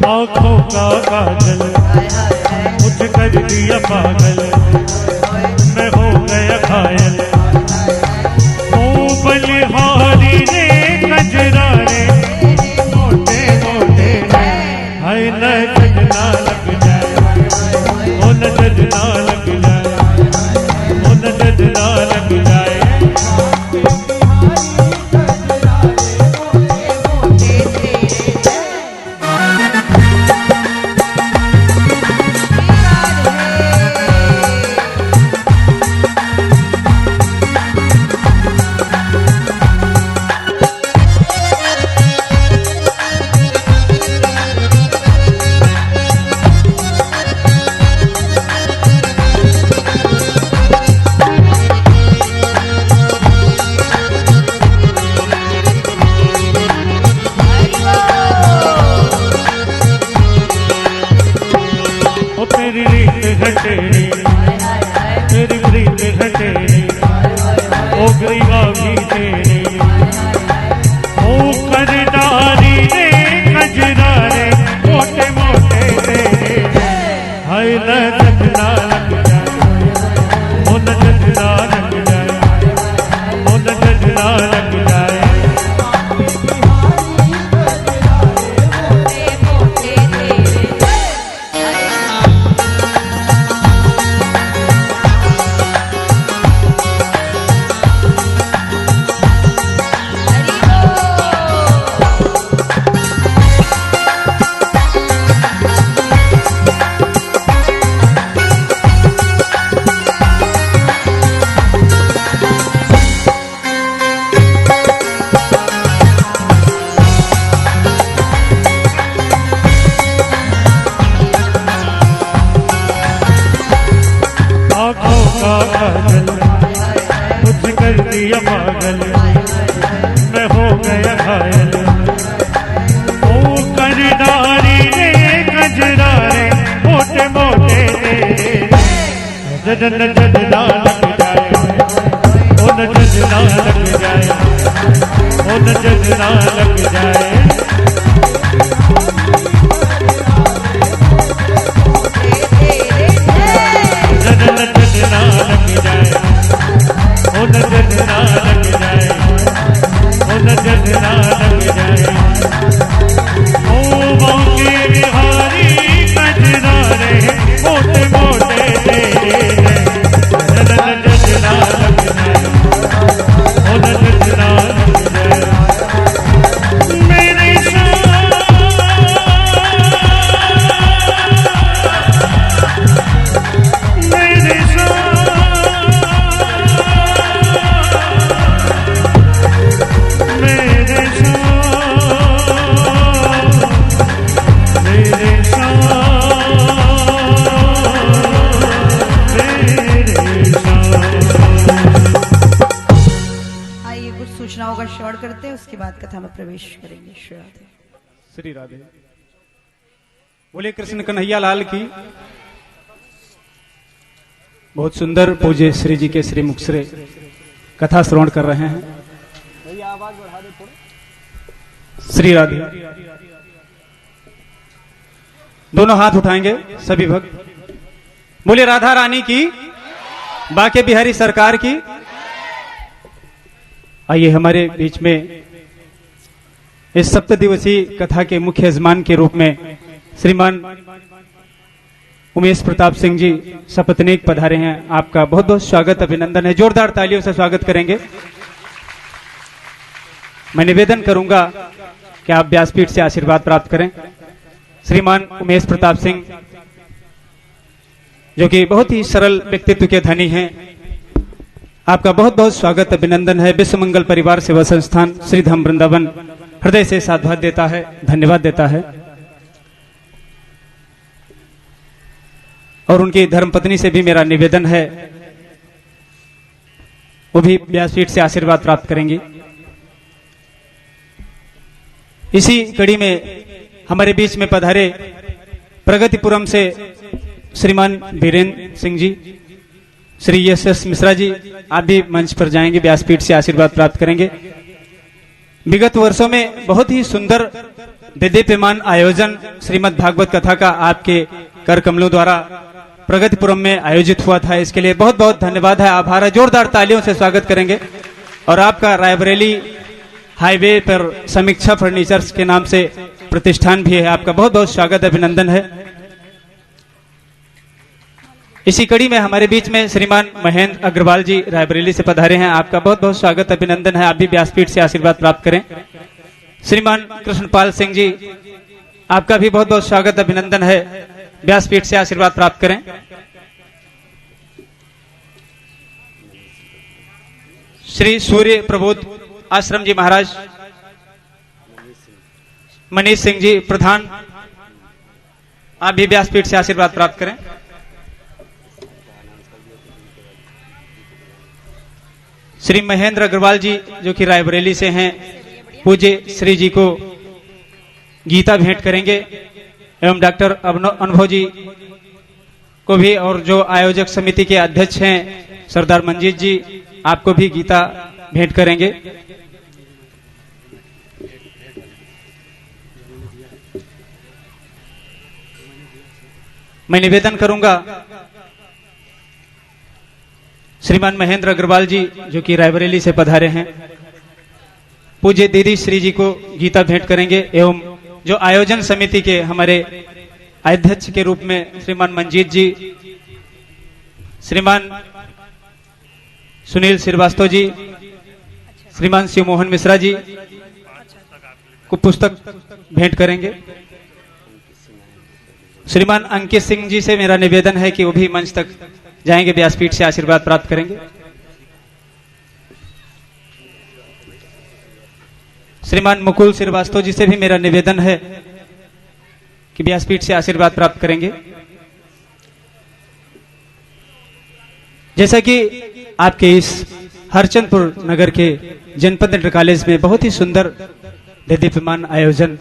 आँखों का काजल मुझे कर दिया पागल, मैं हो गया घायल। ओ बलिहारी रे कजरा रे मोटे मोटे, हाय नजर ना लग जाए, ओ नजर ना लग जाए, ओ नजर ना लग जाए। तेरी रीत है तेरी, तेरी प्रीत है तेरी, ओ ग्रीवा भी तेरी, ओ करदारी रे कजरा रे मोटे मोटे तेरे, हाय नजर ना लग जाए, ओ नजर ना लग जाए, ओ नजर ना लग जाए। मुझे कर दिया पागल, मैं हो गया घायल, ओ करदारी रे कजरा रे मोटे मोटे तेरे, नजर ना लग जाए, ओ नजर ना लग जाए, ओ नजर ना लग जाए। ओ नजर ना लग जाए, ओ नजर ना लग जाए, ओ बांके बिहारी कजरा रे मोटे मोटे तेरे, नजर ना लग जाए, ओ नजर ना लग जाए। मेरे सूचनाओं का श्रवण करते हैं, उसके बाद कथा में प्रवेश करेंगे। श्री राधे। श्री राधे। बोले कृष्ण कन्हैया लाल की। बहुत सुंदर पूज्य श्री जी के श्री मुख से कथा श्रवण कर रहे हैं। आवाज बढ़ा दे थोड़ा। श्री राधे। दोनों हाथ उठाएंगे सभी भक्त। बोले राधा रानी की, बांके बिहारी सरकार की। आइए हमारे बीच में इस सप्त दिवसीय कथा के मुख्य यजमान के रूप में श्रीमान उमेश प्रताप सिंह जी सपत्नीक पधारे हैं। आपका बहुत बहुत स्वागत, अभिनंदन है। जोरदार तालियों से स्वागत करेंगे। मैं निवेदन करूंगा कि आप व्यासपीठ से आशीर्वाद प्राप्त करें। श्रीमान उमेश प्रताप सिंह जो कि बहुत ही सरल व्यक्तित्व के धनी हैं, आपका बहुत बहुत स्वागत, अभिनंदन है। विश्व मंगल परिवार सेवा संस्थान श्री धाम वृंदावन हृदय से साधुवाद देता है, धन्यवाद देता है। और उनकी धर्मपत्नी से भी मेरा निवेदन है, वो भी व्यासपीठ से आशीर्वाद प्राप्त करेंगी। इसी कड़ी में हमारे बीच में पधारे प्रगतिपुरम से श्रीमान बीरेंद्र सिंह जी, श्री एस मिश्रा जी, आप भी मंच पर जाएंगे, व्यासपीठ से आशीर्वाद प्राप्त करेंगे। विगत वर्षों में बहुत ही सुंदर देदीप्यमान आयोजन श्रीमद् भागवत कथा का आपके कर कमलों द्वारा प्रगतिपुरम में आयोजित हुआ था। इसके लिए बहुत बहुत धन्यवाद है, आभार है। जोरदार तालियों से स्वागत करेंगे। और आपका रायबरेली हाईवे पर समीक्षा फर्नीचर्स के नाम से प्रतिष्ठान भी है, आपका बहुत बहुत स्वागत, अभिनंदन है। इसी कड़ी में हमारे बीच में श्रीमान महेंद्र अग्रवाल जी रायबरेली से पधारे हैं, आपका बहुत बहुत स्वागत, अभिनंदन है। आप भी व्यासपीठ से आशीर्वाद प्राप्त करें। श्रीमान कृष्णपाल सिंह जी, आपका भी बहुत बहुत स्वागत, अभिनंदन है। व्यासपीठ से आशीर्वाद प्राप्त करें। श्री सूर्य प्रबोध आश्रम जी महाराज मनीष सिंह जी प्रधान, आप भी व्यासपीठ से आशीर्वाद प्राप्त करें। श्री महेंद्र अग्रवाल जी जो कि रायबरेली से हैं, पूज्य श्री जी को गीता भेंट करेंगे। एवं डॉक्टर अनुभव जी को भी और जो आयोजक समिति के अध्यक्ष हैं सरदार मंजीत जी, आपको भी गीता भेंट करेंगे। मैं निवेदन करूंगा श्रीमान महेंद्र अग्रवाल जी जो कि रायबरेली से पधारे हैं, पूज्य दीदी श्री जी को गीता भेंट करेंगे एवं जो आयोजन समिति के हमारे अध्यक्ष के रूप में श्रीमान मंजीत जी, श्रीमान सुनील श्रीवास्तव जी, श्रीमान शिव मोहन मिश्रा जी को पुस्तक भेंट करेंगे। श्रीमान अंकित सिंह जी से मेरा निवेदन है कि वो भी मंच तक जाएंगे, व्यासपीठ से आशीर्वाद प्राप्त करेंगे। श्रीमान मुकुल श्रीवास्तव जी से भी मेरा निवेदन है कि व्यासपीठ से आशीर्वाद प्राप्त करेंगे। जैसा कि आपके इस हरचंदपुर नगर के जनपद इंटर कॉलेज में बहुत ही सुंदर दीप्यमान आयोजन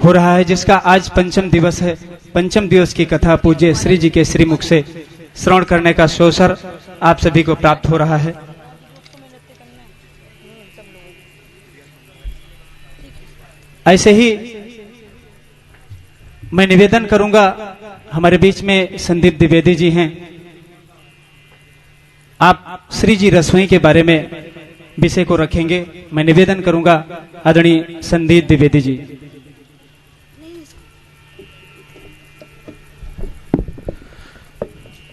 हो रहा है, जिसका आज पंचम दिवस है। पंचम दिवस की कथा पूज्य श्री जी के श्रीमुख से श्रवण करने का अवसर आप सभी को प्राप्त हो रहा है। ऐसे ही मैं निवेदन करूंगा, हमारे बीच में संदीप द्विवेदी जी हैं, आप श्री जी रसोई के बारे में विषय को रखेंगे। मैं निवेदन करूंगा आदरणीय संदीप द्विवेदी जी।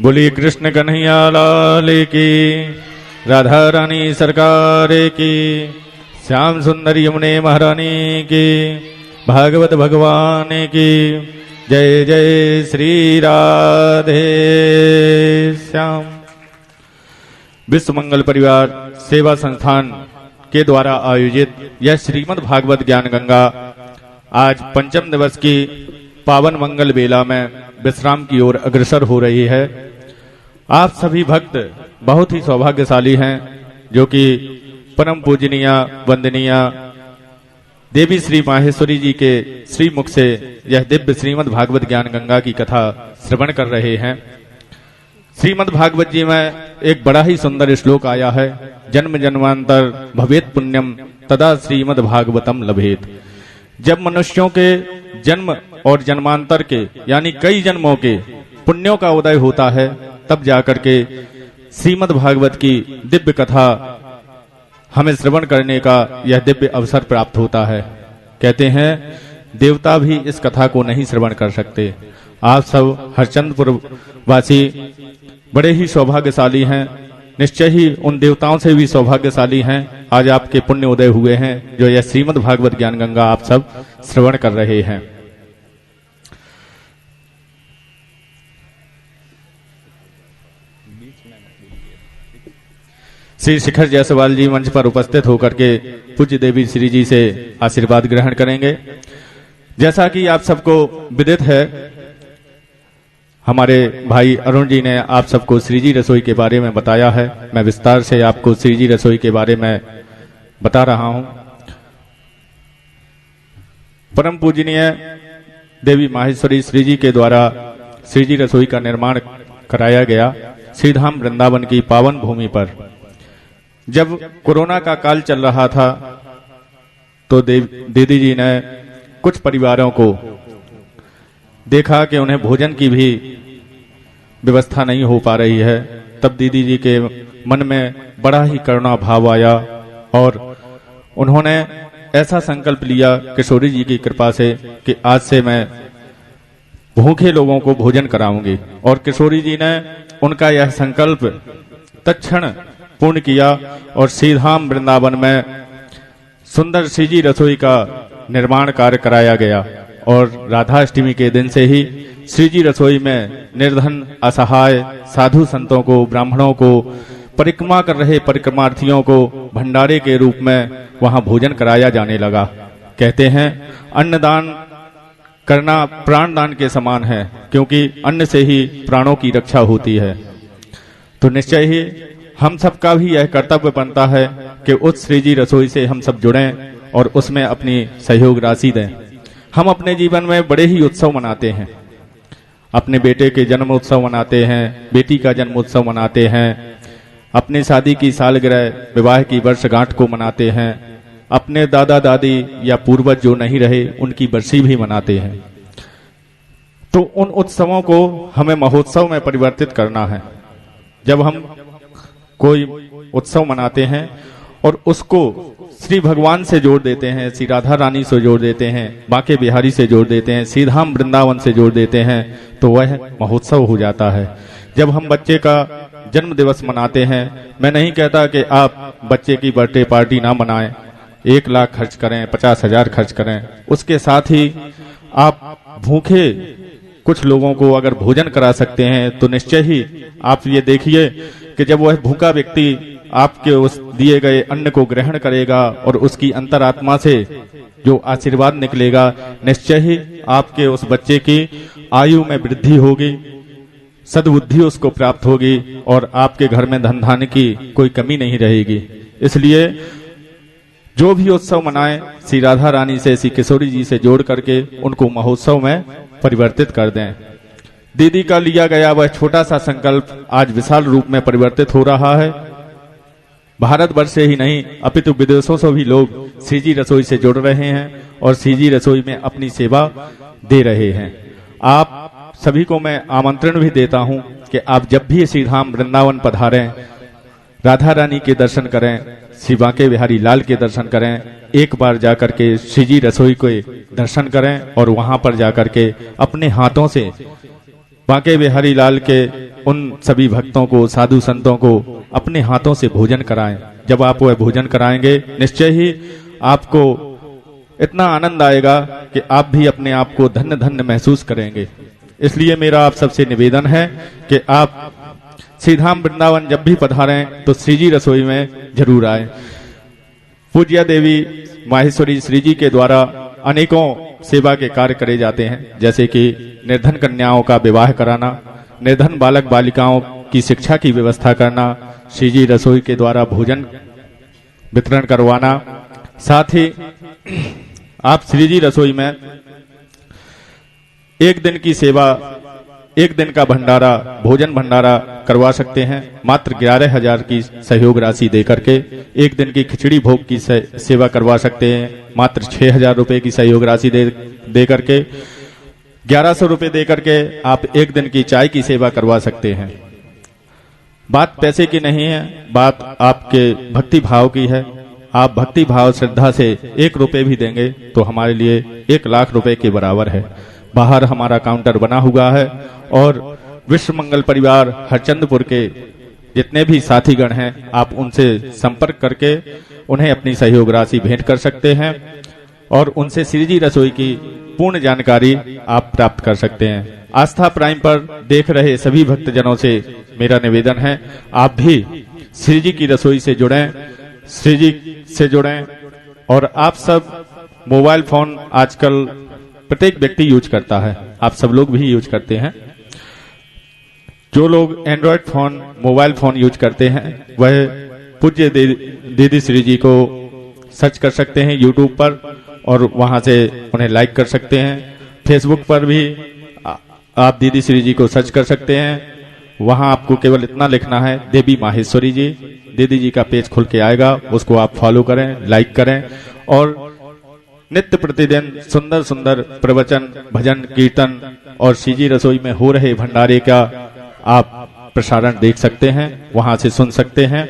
बोली कृष्ण कन्हैया लाल की, राधा रानी सरकार की, श्याम सुंदर यमुने महारानी की, भागवत भगवान की जय जय श्री राधे श्याम। विश्व मंगल परिवार सेवा संस्थान के द्वारा आयोजित यह श्रीमद् भागवत ज्ञान गंगा आज पंचम दिवस की पावन मंगल बेला में विश्राम की ओर अग्रसर हो रही है। आप सभी भक्त बहुत ही सौभाग्यशाली हैं जो कि परम पूजनीय वंदनीय देवी श्री माहेश्वरी जी के श्री मुख से यह दिव्य श्रीमद् भागवत ज्ञान गंगा की कथा श्रवण कर रहे हैं। श्रीमद् भागवत जी में एक बड़ा ही सुंदर श्लोक आया है, जन्म जन्मांतर भवेत पुण्यम तदा श्रीमद् भागवतम लभेत। जब मनुष्यों के जन्म और जन्मांतर के यानी कई जन्मों के पुण्यों का उदय होता है, तब जाकर के श्रीमद् भागवत की दिव्य कथा हमें श्रवण करने का यह दिव्य अवसर प्राप्त होता है। कहते हैं देवता भी इस कथा को नहीं श्रवण कर सकते। आप सब हरचंदपुर वासी बड़े ही सौभाग्यशाली हैं, निश्चय ही उन देवताओं से भी सौभाग्यशाली हैं। आज आपके पुण्य उदय हुए हैं जो यह श्रीमद् भागवत ज्ञान गंगा आप सब श्रवण कर रहे हैं। श्री शिखर जायसवाल जी मंच पर उपस्थित होकर के पूज्य देवी श्री जी से आशीर्वाद ग्रहण करेंगे। जैसा कि आप सबको विदित है, हमारे भाई अरुण जी ने आप सबको श्री जी रसोई के बारे में बताया है। मैं विस्तार से आपको श्री जी रसोई के बारे में बता रहा हूं। परम पूजनीय देवी माहेश्वरी श्री जी के द्वारा श्री जी रसोई का निर्माण कराया गया श्रीधाम वृंदावन की पावन भूमि पर। जब कोरोना का काल चल रहा था तो दीदी जी ने कुछ परिवारों को देखा कि उन्हें भोजन की भी व्यवस्था नहीं हो पा रही है। तब दीदी जी के मन में बड़ा ही करुणा भाव आया और उन्होंने ऐसा संकल्प लिया किशोरी जी की कृपा से कि आज से मैं भूखे लोगों को भोजन कराऊंगी। और किशोरी जी ने उनका यह संकल्प तत्क्षण पूर्ण किया और श्रीधाम वृंदावन में सुंदर श्री जी रसोई का निर्माण कार्य कराया गया। और राधाष्टमी के दिन से ही श्री जी रसोई में निर्धन असहाय साधु संतों को, ब्राह्मणों को, परिक्रमा कर रहे परिक्रमार्थियों को भंडारे के रूप में वहां भोजन कराया जाने लगा। कहते हैं अन्नदान करना प्राण दान के समान है, क्योंकि अन्न से ही प्राणों की रक्षा होती है। तो निश्चय ही हम सबका भी यह कर्तव्य बनता है कि उस श्री जी रसोई से हम सब जुड़ें और उसमें अपनी सहयोग राशि दें। हम अपने जीवन में बड़े ही उत्सव मनाते हैं। अपने बेटे के जन्म उत्सव मनाते हैं, बेटी का जन्म उत्सव मनाते हैं, अपनी शादी की सालगिरह विवाह की वर्षगांठ को मनाते हैं, अपने दादा दादी या पूर्वज जो नहीं रहे उनकी बरसी भी मनाते हैं। तो उन उत्सवों को हमें महोत्सव में परिवर्तित करना है। जब हम कोई उत्सव मनाते हैं और उसको श्री भगवान से जोड़ देते हैं, श्री राधा रानी से जोड़ देते हैं, बांके बिहारी से जोड़ देते हैं, श्री धाम वृंदावन से जोड़ देते हैं, तो वह महोत्सव हो जाता है। जब हम बच्चे का जन्म दिवस मनाते हैं, मैं नहीं कहता कि आप बच्चे की बर्थडे पार्टी ना मनाएं, 1 लाख खर्च करें, 50,000 खर्च करें, उसके साथ ही आप भूखे कुछ लोगों को अगर भोजन करा सकते हैं तो निश्चय ही आप ये देखिए कि जब वह भूखा व्यक्ति आपके उस दिए गए अन्न को ग्रहण करेगा और उसकी अंतरात्मा से जो आशीर्वाद निकलेगा, निश्चय ही आपके उस बच्चे की आयु में वृद्धि होगी, सद्बुद्धि उसको प्राप्त होगी और आपके घर में धन धान्य की कोई कमी नहीं रहेगी। इसलिए जो भी उत्सव मनाएं, श्री राधा रानी से, श्री किशोरी जी से जोड़ करके उनको महोत्सव में परिवर्तित कर दें। दीदी का लिया गया वह छोटा सा संकल्प आज विशाल रूप में परिवर्तित हो रहा है। भारतवर्ष से ही नहीं अपितु विदेशों से भी लोग सीजी रसोई से जुड़ रहे हैं और सीजी रसोई में अपनी सेवा दे रहे हैं। आप सभी को मैं आमंत्रण भी देता हूं कि आप जब भी श्री धाम वृंदावन पधारें, राधा रानी के दर्शन करें, श्री बांके बिहारी लाल के दर्शन करें, एक बार जाकर के सीजी रसोई के दर्शन करें और वहां पर जाकर के अपने हाथों से बांके बिहारी लाल के उन सभी भक्तों को, साधु संतों को अपने हाथों से भोजन कराएं। जब आप वह भोजन कराएंगे, निश्चय ही आपको इतना आनंद आएगा कि आप भी अपने आप को धन्य धन्य महसूस करेंगे। इसलिए मेरा आप सबसे निवेदन है कि आप श्री धाम वृंदावन जब भी पधारें तो श्रीजी रसोई में जरूर आए। पूज्य देवी माहेश्वरी श्री जी के द्वारा अनेकों सेवा के कार्य करे जाते हैं, जैसे कि निर्धन कन्याओं का विवाह कराना, निर्धन बालक बालिकाओं की शिक्षा की व्यवस्था करना, श्रीजी रसोई के द्वारा भोजन वितरण करवाना, साथ ही आप श्रीजी रसोई में एक दिन की सेवा, एक दिन का भंडारा, भोजन भंडारा करवा सकते हैं। मात्र 11,000 की सहयोग राशि देकर के एक दिन की खिचड़ी भोग की सेवा करवा सकते हैं। मात्र 6,000 रुपए की सहयोग राशि दे करके 1100 रुपए दे करके आप एक दिन की चाय की सेवा करवा सकते हैं। बात पैसे की नहीं है, बात आपके भक्ति भाव की है। आप भक्ति भाव श्रद्धा से 1 रुपए भी देंगे तो हमारे लिए 1 लाख रुपए के बराबर है। बाहर हमारा काउंटर बना हुआ है और विश्व मंगल परिवार हरचंदपुर के जितने भी साथीगण हैं, आप उनसे संपर्क करके उन्हें अपनी सहयोग राशि भेंट कर सकते हैं और उनसे श्रीजी रसोई की पूर्ण जानकारी आप प्राप्त कर सकते हैं। आस्था प्राइम पर देख रहे सभी भक्तजनों से मेरा निवेदन है, आप भी श्रीजी की रसोई से जुड़ें, श्रीजी से जुड़ें। और आप सब मोबाइल फोन आजकल प्रत्येक व्यक्ति यूज करता है, आप सब लोग भी यूज करते हैं। जो लोग Android phone, mobile phone use करते हैं, वह पूज्य दीदी श्री जी को सर्च कर सकते हैं यूट्यूब पर और वहां से उन्हें लाइक कर सकते हैं। फेसबुक पर भी आप दीदी श्री जी को सर्च कर सकते हैं। वहां आपको केवल इतना लिखना है, देवी माहेश्वरी जी, दीदी जी का पेज खुल के आएगा, उसको आप फॉलो करें, लाइक करें और नित्य प्रतिदिन सुंदर सुंदर प्रवचन, भजन, कीर्तन और सीजी रसोई में हो रहे भंडारे का आप प्रसारण देख सकते हैं, वहां से सुन सकते हैं।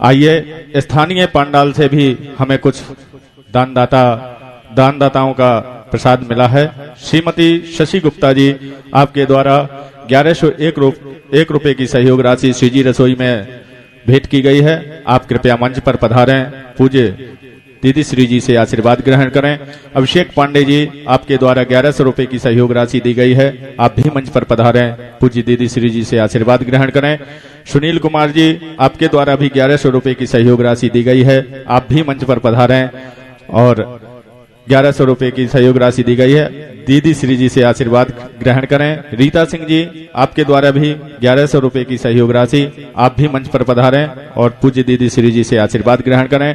आइए, स्थानीय पंडाल से भी हमें कुछ दानदाताओं का प्रसाद मिला है। श्रीमती शशि गुप्ता जी, आपके द्वारा 1101 रुपए की सहयोग राशि श्रीजी रसोई में भेंट की गई है। आप कृपया मंच पर पधारें, पूज्य दीदी श्री जी से आशीर्वाद ग्रहण करें। अभिषेक पांडे जी, आपके द्वारा 1100 रुपए की सहयोग राशि दी गई है, आप भी मंच पर पधारें, पूज्य दीदी श्री जी से आशीर्वाद ग्रहण करें। सुनील कुमार जी, आपके द्वारा भी 1100 रुपए की सहयोग राशि दी गई है, आप भी मंच पर पधारें और 1100 रुपए की सहयोग राशि दी गई है, दीदी श्री जी से आशीर्वाद ग्रहण करें। रीता सिंह जी, आपके द्वारा भी 1100 रुपए की सहयोग राशि, आप भी मंच पर पधारें और पूज्य दीदी श्री जी से आशीर्वाद ग्रहण करें।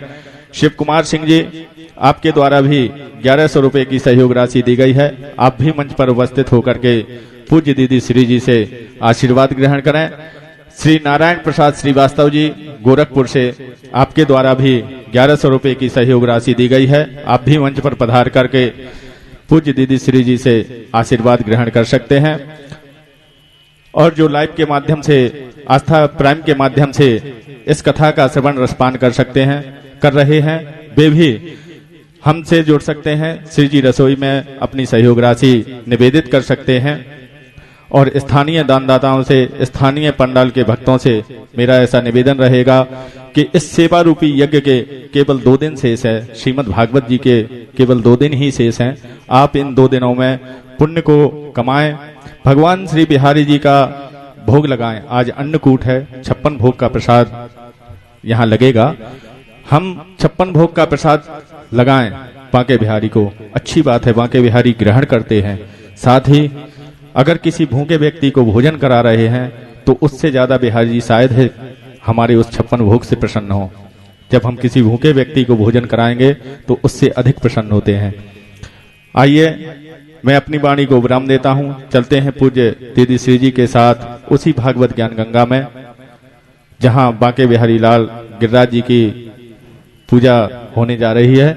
शिव कुमार सिंह जी, आपके द्वारा भी 1100 रुपए की सहयोग राशि दी गई है। आप भी मंच पर उपस्थित होकर के पूज्य दीदी श्री जी से आशीर्वाद ग्रहण करें। श्री नारायण प्रसाद श्रीवास्तव जी गोरखपुर से, आपके द्वारा भी 1100 रुपए की सहयोग राशि दी गई है। आप भी मंच पर पधार करके पूज्य दीदी श्री जी से आशीर्वाद ग्रहण कर सकते हैं। और जो लाइव के माध्यम से, आस्था प्राइम के माध्यम से इस कथा का श्रवण रसपान कर रहे हैं, वे भी हमसे जुड़ सकते हैं। श्री जी रसोई में अपनी सहयोग राशि निवेदित कर सकते हैं। और स्थानीय दानदाताओं से, स्थानीय पंडाल के भक्तों से मेरा ऐसा निवेदन रहेगा कि इस सेवा रूपी यज्ञ के केवल 2 दिन शेष है। श्रीमद् भागवत जी के केवल 2 दिन ही शेष हैं। आप इन 2 दिनों में पुण्य को कमाएं। भगवान श्री बिहारी जी का भोग लगाएं। आज अन्नकूट है, 56 भोग का प्रसाद यहाँ लगेगा। हम 56 भोग का प्रसाद लगाएं बांके बिहारी को। अच्छी बात है, बांके बिहारी ग्रहण करते हैं। साथ ही अगर किसी भूखे व्यक्ति को भोजन करा रहे हैं तो उससे ज्यादा बिहारी जी शायद है हमारे उस 56 भोग से प्रसन्न हो। जब हम किसी भूखे व्यक्ति को भोजन कराएंगे तो उससे अधिक प्रसन्न होते हैं। आइए, मैं अपनी वाणी को विराम देता हूं। चलते हैं पूज्य दीदी श्री जी के साथ उसी भागवत ज्ञान गंगा में, जहां बांके बिहारी लाल गिरिराज जी की पूजा होने जा रही है।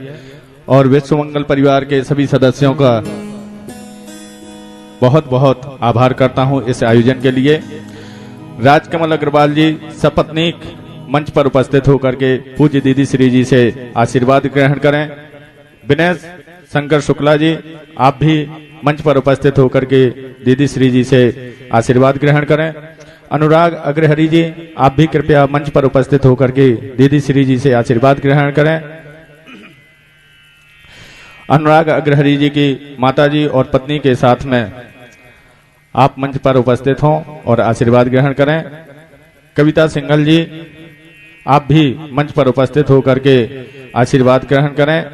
और विश्व मंगल परिवार के सभी सदस्यों का बहुत बहुत आभार करता हूं इस आयोजन के लिए। राजकमल अग्रवाल जी सपत्नीक मंच पर उपस्थित होकर के पूज्य दीदी श्री जी से आशीर्वाद ग्रहण करें। विनय शंकर शुक्ला जी, आप भी मंच पर उपस्थित होकर के दीदी श्री जी से आशीर्वाद ग्रहण करें। अनुराग अग्रहरि जी, आप भी कृपया मंच पर उपस्थित होकर के दीदी श्री जी से आशीर्वाद ग्रहण करें। अनुराग अग्रहरि जी की माता जी और पत्नी के साथ में आप मंच पर उपस्थित हों और आशीर्वाद ग्रहण करें। कविता सिंघल जी, आप भी मंच पर उपस्थित होकर के आशीर्वाद ग्रहण करें।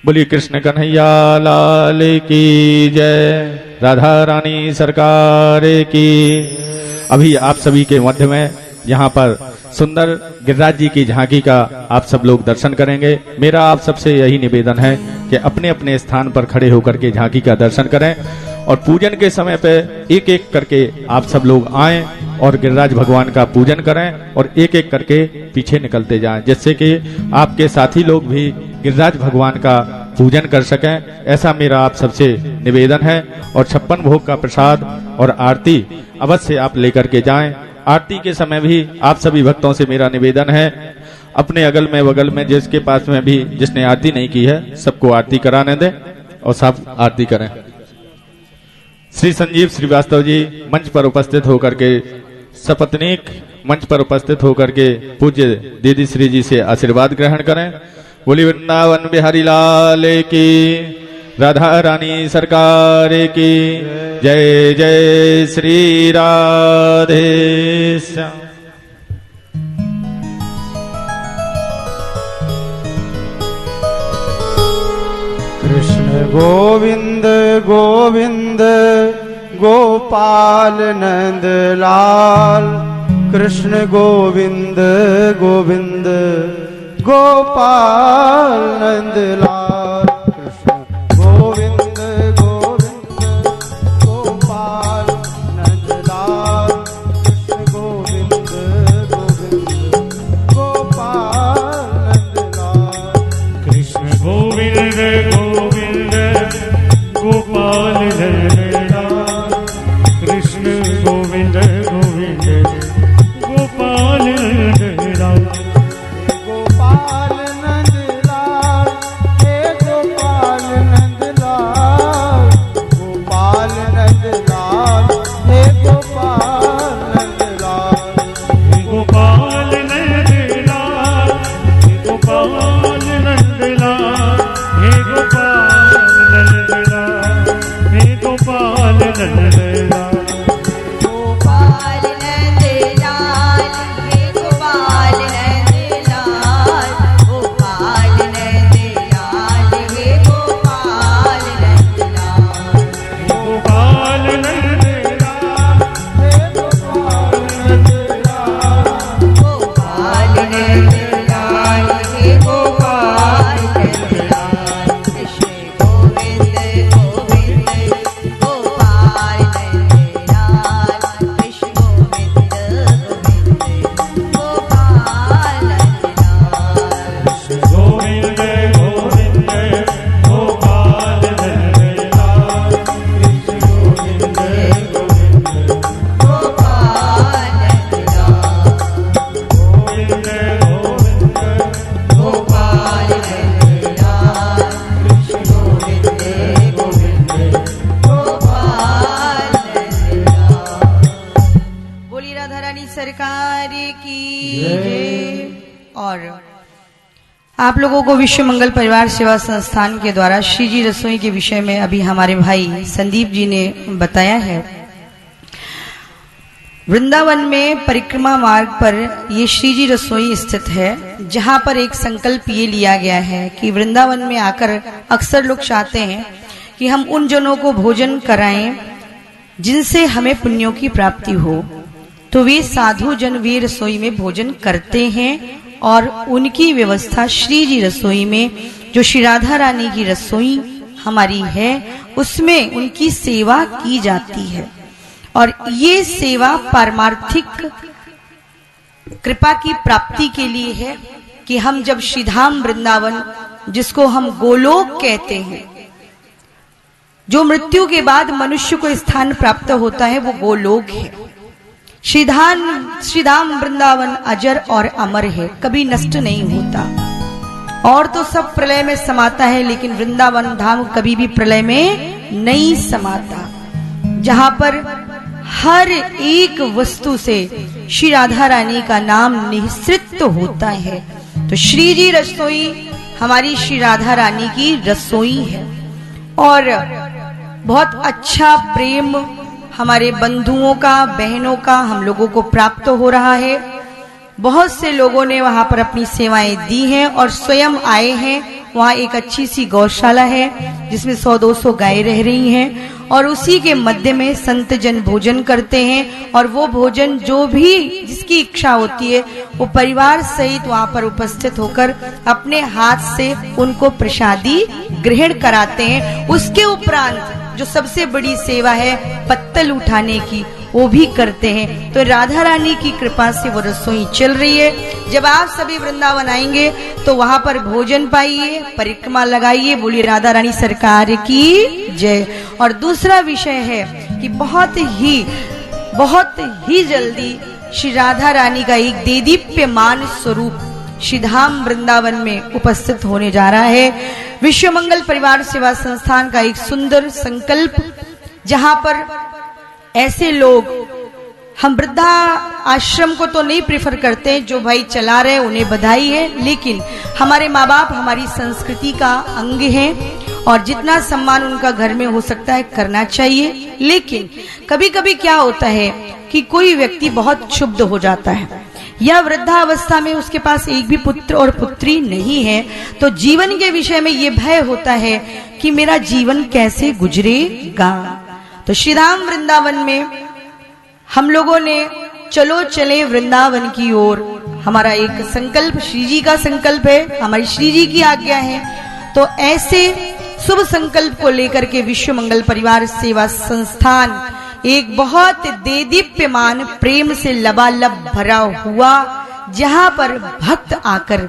बोलिए कृष्ण कन्हैया लाल की जय, राधा रानी सरकार की। अभी आप सभी के मध्य में यहाँ पर सुंदर गिरिराज जी की झांकी का आप सब लोग दर्शन करेंगे। मेरा आप सबसे यही निवेदन है कि अपने अपने स्थान पर खड़े होकर के झांकी का दर्शन करें और पूजन के समय पे एक एक करके आप सब लोग आएं और गिरिराज भगवान का पूजन करें और एक एक करके पीछे निकलते जाएं, जिससे कि आपके साथी लोग भी गिरिराज भगवान का पूजन कर सकें। ऐसा मेरा आप सबसे निवेदन है। और 56 भोग का प्रसाद और आरती अवश्य आप लेकर के जाएं। आरती के समय भी आप सभी भक्तों से मेरा निवेदन है, अपने अगल में बगल में जिसके पास में भी जिसने आरती नहीं की है सबको आरती कराने दें और सब आरती करें। श्री संजीव श्रीवास्तव जी मंच पर उपस्थित होकर के, सपत्नीक मंच पर उपस्थित होकर के पूज्य दीदी श्री जी से आशीर्वाद ग्रहण करें। बोली वृंदावन बिहारी लाल की, राधा रानी सरकार की जय। जय श्री राधे श्याम। कृष्ण गोविंद गोविंद गोपाल नंद लाल, कृष्ण गोविंद गोविंद गोपाल नंद लाल, कृष्ण गोविंद गोविंद गोपाल नंद लाल, कृष्ण गोविंद गोविंद गोपाल नंद लाल, कृष्ण गोविंद गोविंद गोपाल नंदलाल, कृष्ण गोविंद गोविंद गोपाल नंदलाल, गोपाल नंद लाल, हे सरकार की जय। और आप लोगों को विश्व मंगल परिवार सेवा संस्थान के द्वारा श्री जी रसोई के विषय में अभी हमारे भाई संदीप जी ने बताया है। वृंदावन में परिक्रमा मार्ग पर ये श्री जी रसोई स्थित है, जहां पर एक संकल्प ये लिया गया है कि वृंदावन में आकर अक्सर लोग चाहते हैं कि हम उन जनों को भोजन कराएं जिनसे हमें पुण्यों की प्राप्ति हो। तो वे साधु जन वे रसोई में भोजन करते हैं और उनकी व्यवस्था श्री जी रसोई में, जो श्री राधा रानी की रसोई हमारी है, उसमें उनकी सेवा की जाती है। और ये सेवा पारमार्थिक कृपा की प्राप्ति के लिए है कि हम जब श्रीधाम वृंदावन, जिसको हम गोलोक कहते हैं, जो मृत्यु के बाद मनुष्य को स्थान प्राप्त होता है, वो गोलोक है। श्रीधाम वृंदावन अजर और अमर है, कभी नष्ट नहीं होता। और तो सब प्रलय में समाता है, लेकिन वृंदावन धाम कभी भी प्रलय में नहीं समाता, जहां पर हर एक वस्तु से श्री राधा रानी का नाम निःसृत होता है। तो श्री जी रसोई हमारी श्री राधा रानी की रसोई है। और बहुत अच्छा प्रेम हमारे बंधुओं का, बहनों का हम लोगों को प्राप्त हो रहा है। बहुत से लोगों ने वहां पर अपनी सेवाएं दी हैं और स्वयं आए हैं। वहां एक अच्छी सी गौशाला है जिसमें 100-200 गायें रह रही हैं, और उसी के मध्य में संत जन भोजन करते हैं। और वो भोजन जो भी जिसकी इच्छा होती है, वो परिवार सहित वहां पर उपस्थित होकर अपने हाथ से उनको प्रसादी ग्रहण कराते हैं। उसके उपरांत जो सबसे बड़ी सेवा है पत्तल उठाने की, वो भी करते हैं। तो राधा रानी की कृपा से वो रसोई चल रही है। जब आप सभी वृंदावन आएंगे तो वहां पर भोजन पाइए, परिक्रमा लगाइए, बोलिए राधा रानी सरकार की जय। और दूसरा विषय है कि बहुत ही जल्दी श्री राधा रानी का एक देदीप्यमान स्वरूप श्रीधाम वृंदावन में उपस्थित होने जा रहा है। विश्व मंगल परिवार सेवा संस्थान का एक सुंदर संकल्प, जहां पर ऐसे लोग, हम वृद्धा आश्रम को तो नहीं प्रेफर करते, जो भाई चला रहे उन्हें बधाई है, लेकिन हमारे माँ बाप हमारी संस्कृति का अंग हैं और जितना सम्मान उनका घर में हो सकता है करना चाहिए। लेकिन कभी कभी क्या होता है कि कोई व्यक्ति बहुत क्षुब्ध हो जाता है, या वृद्धावस्था में उसके पास एक भी पुत्र और पुत्री नहीं है, तो जीवन के विषय में ये भय होता है कि मेरा जीवन कैसे गुजरेगा। तो श्रीधाम वृंदावन में हम लोगों ने चलो चले वृंदावन की ओर, हमारा एक संकल्प श्री जी का संकल्प है, हमारी श्री जी की आज्ञा है। तो ऐसे शुभ संकल्प को लेकर के विश्व मंगल परिवार सेवा संस्थान एक बहुत देदीप्यमान प्रेम से लबालब भरा हुआ, जहां पर भक्त आकर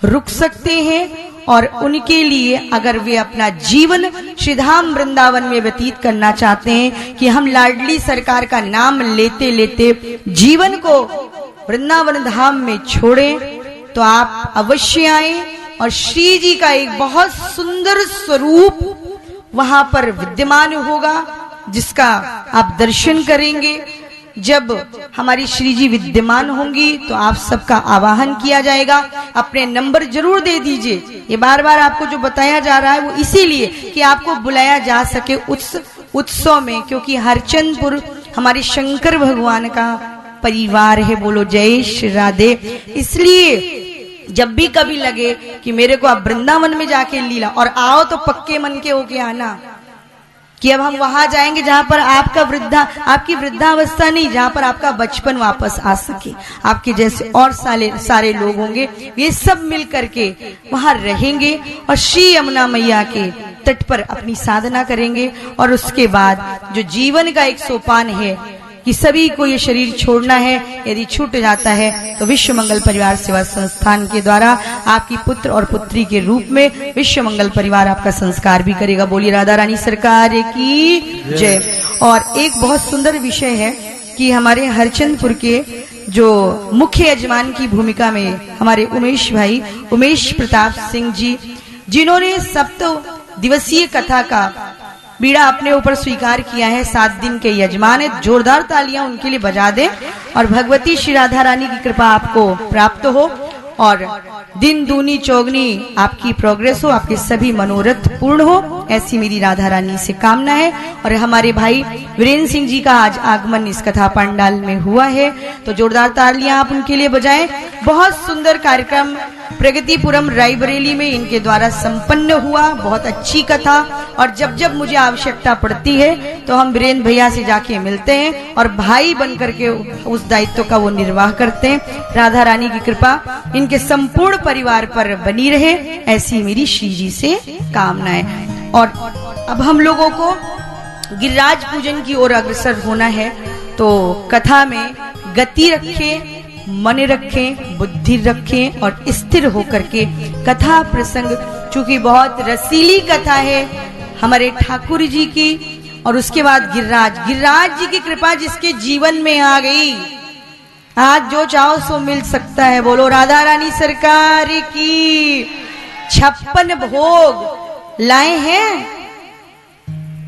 रुक सकते हैं और उनके लिए अगर वे अपना जीवन श्रीधाम वृंदावन में व्यतीत करना चाहते हैं कि हम लाडली सरकार का नाम लेते लेते जीवन को वृंदावन धाम में छोड़ें, तो आप अवश्य आए। और श्री जी का एक बहुत सुंदर स्वरूप वहां पर विद्यमान होगा, जिसका आप दर्शन करेंगे। जब हमारी श्री जी विद्यमान होंगी तो आप सबका आवाहन किया जाएगा। अपने नंबर जरूर दे दीजिए। ये बार बार आपको जो बताया जा रहा है वो इसीलिए कि आपको बुलाया जा सके उत्सव में, क्योंकि हरचंदपुर हमारे शंकर भगवान का परिवार है। बोलो जय श्री राधे। इसलिए जब भी कभी लगे कि मेरे को आप वृंदावन में जाके लीला, और आओ तो पक्के मन के होके आना कि अब हम वहां जाएंगे जहां पर आपकी वृद्धावस्था नहीं, जहां पर आपका बचपन वापस आ सके। आपके जैसे और सारे लोग होंगे, ये सब मिल करके वहां रहेंगे और श्री यमुना मैया के तट पर अपनी साधना करेंगे। और उसके बाद जो जीवन का एक सोपान है कि सभी को ये शरीर छोड़ना है, यदि छूट जाता है तो विश्व मंगल परिवार सेवा संस्थान के द्वारा आपकी पुत्र और पुत्री के रूप में विश्व मंगल परिवार आपका संस्कार भी करेगा। बोलिए राधा रानी सरकार की जय। और एक बहुत सुंदर विषय है कि हमारे हरचंदपुर के जो मुख्य यजमान की भूमिका में हमारे उमेश भाई उमेश प्रताप सिंह जी, जिन्होंने 7 दिवसीय कथा का बीड़ा अपने ऊपर स्वीकार किया है, 7 दिन के यजमान है। जोरदार तालियां उनके लिए बजा दें और भगवती श्री राधा रानी की कृपा आपको प्राप्त हो और दिन दूनी चौगनी आपकी प्रोग्रेस हो, आपके सभी मनोरथ पूर्ण हो, ऐसी मेरी राधा रानी से कामना है। और हमारे भाई वीरेंद्र सिंह जी का आज आगमन इस कथा पंडाल में हुआ है, तो जोरदार तालियां आप उनके लिए बजाएं। बहुत सुंदर कार्यक्रम प्रगतिपुरम रायबरेली में इनके द्वारा संपन्न हुआ, बहुत अच्छी कथा। और जब जब मुझे आवश्यकता पड़ती है तो हम वीरेंद्र भैया से जाके मिलते हैं और भाई बन करके उस दायित्व का वो निर्वाह करते हैं। राधा रानी की कृपा इनके संपूर्ण परिवार पर बनी रहे, ऐसी मेरी श्री जी से कामना है। और अब हम लोगों को गिरिराज पूजन की ओर अग्रसर होना है, तो कथा में गति रखें, मन रखें, बुद्धि रखें और स्थिर होकर के कथा प्रसंग, चूंकि बहुत रसीली कथा है हमारे ठाकुर जी की, और उसके बाद गिरिराज जी की कृपा जिसके जीवन में आ गई, आज जो चाहो सो मिल सकता है। बोलो राधा रानी सरकार की। 56 भोग लाए हैं,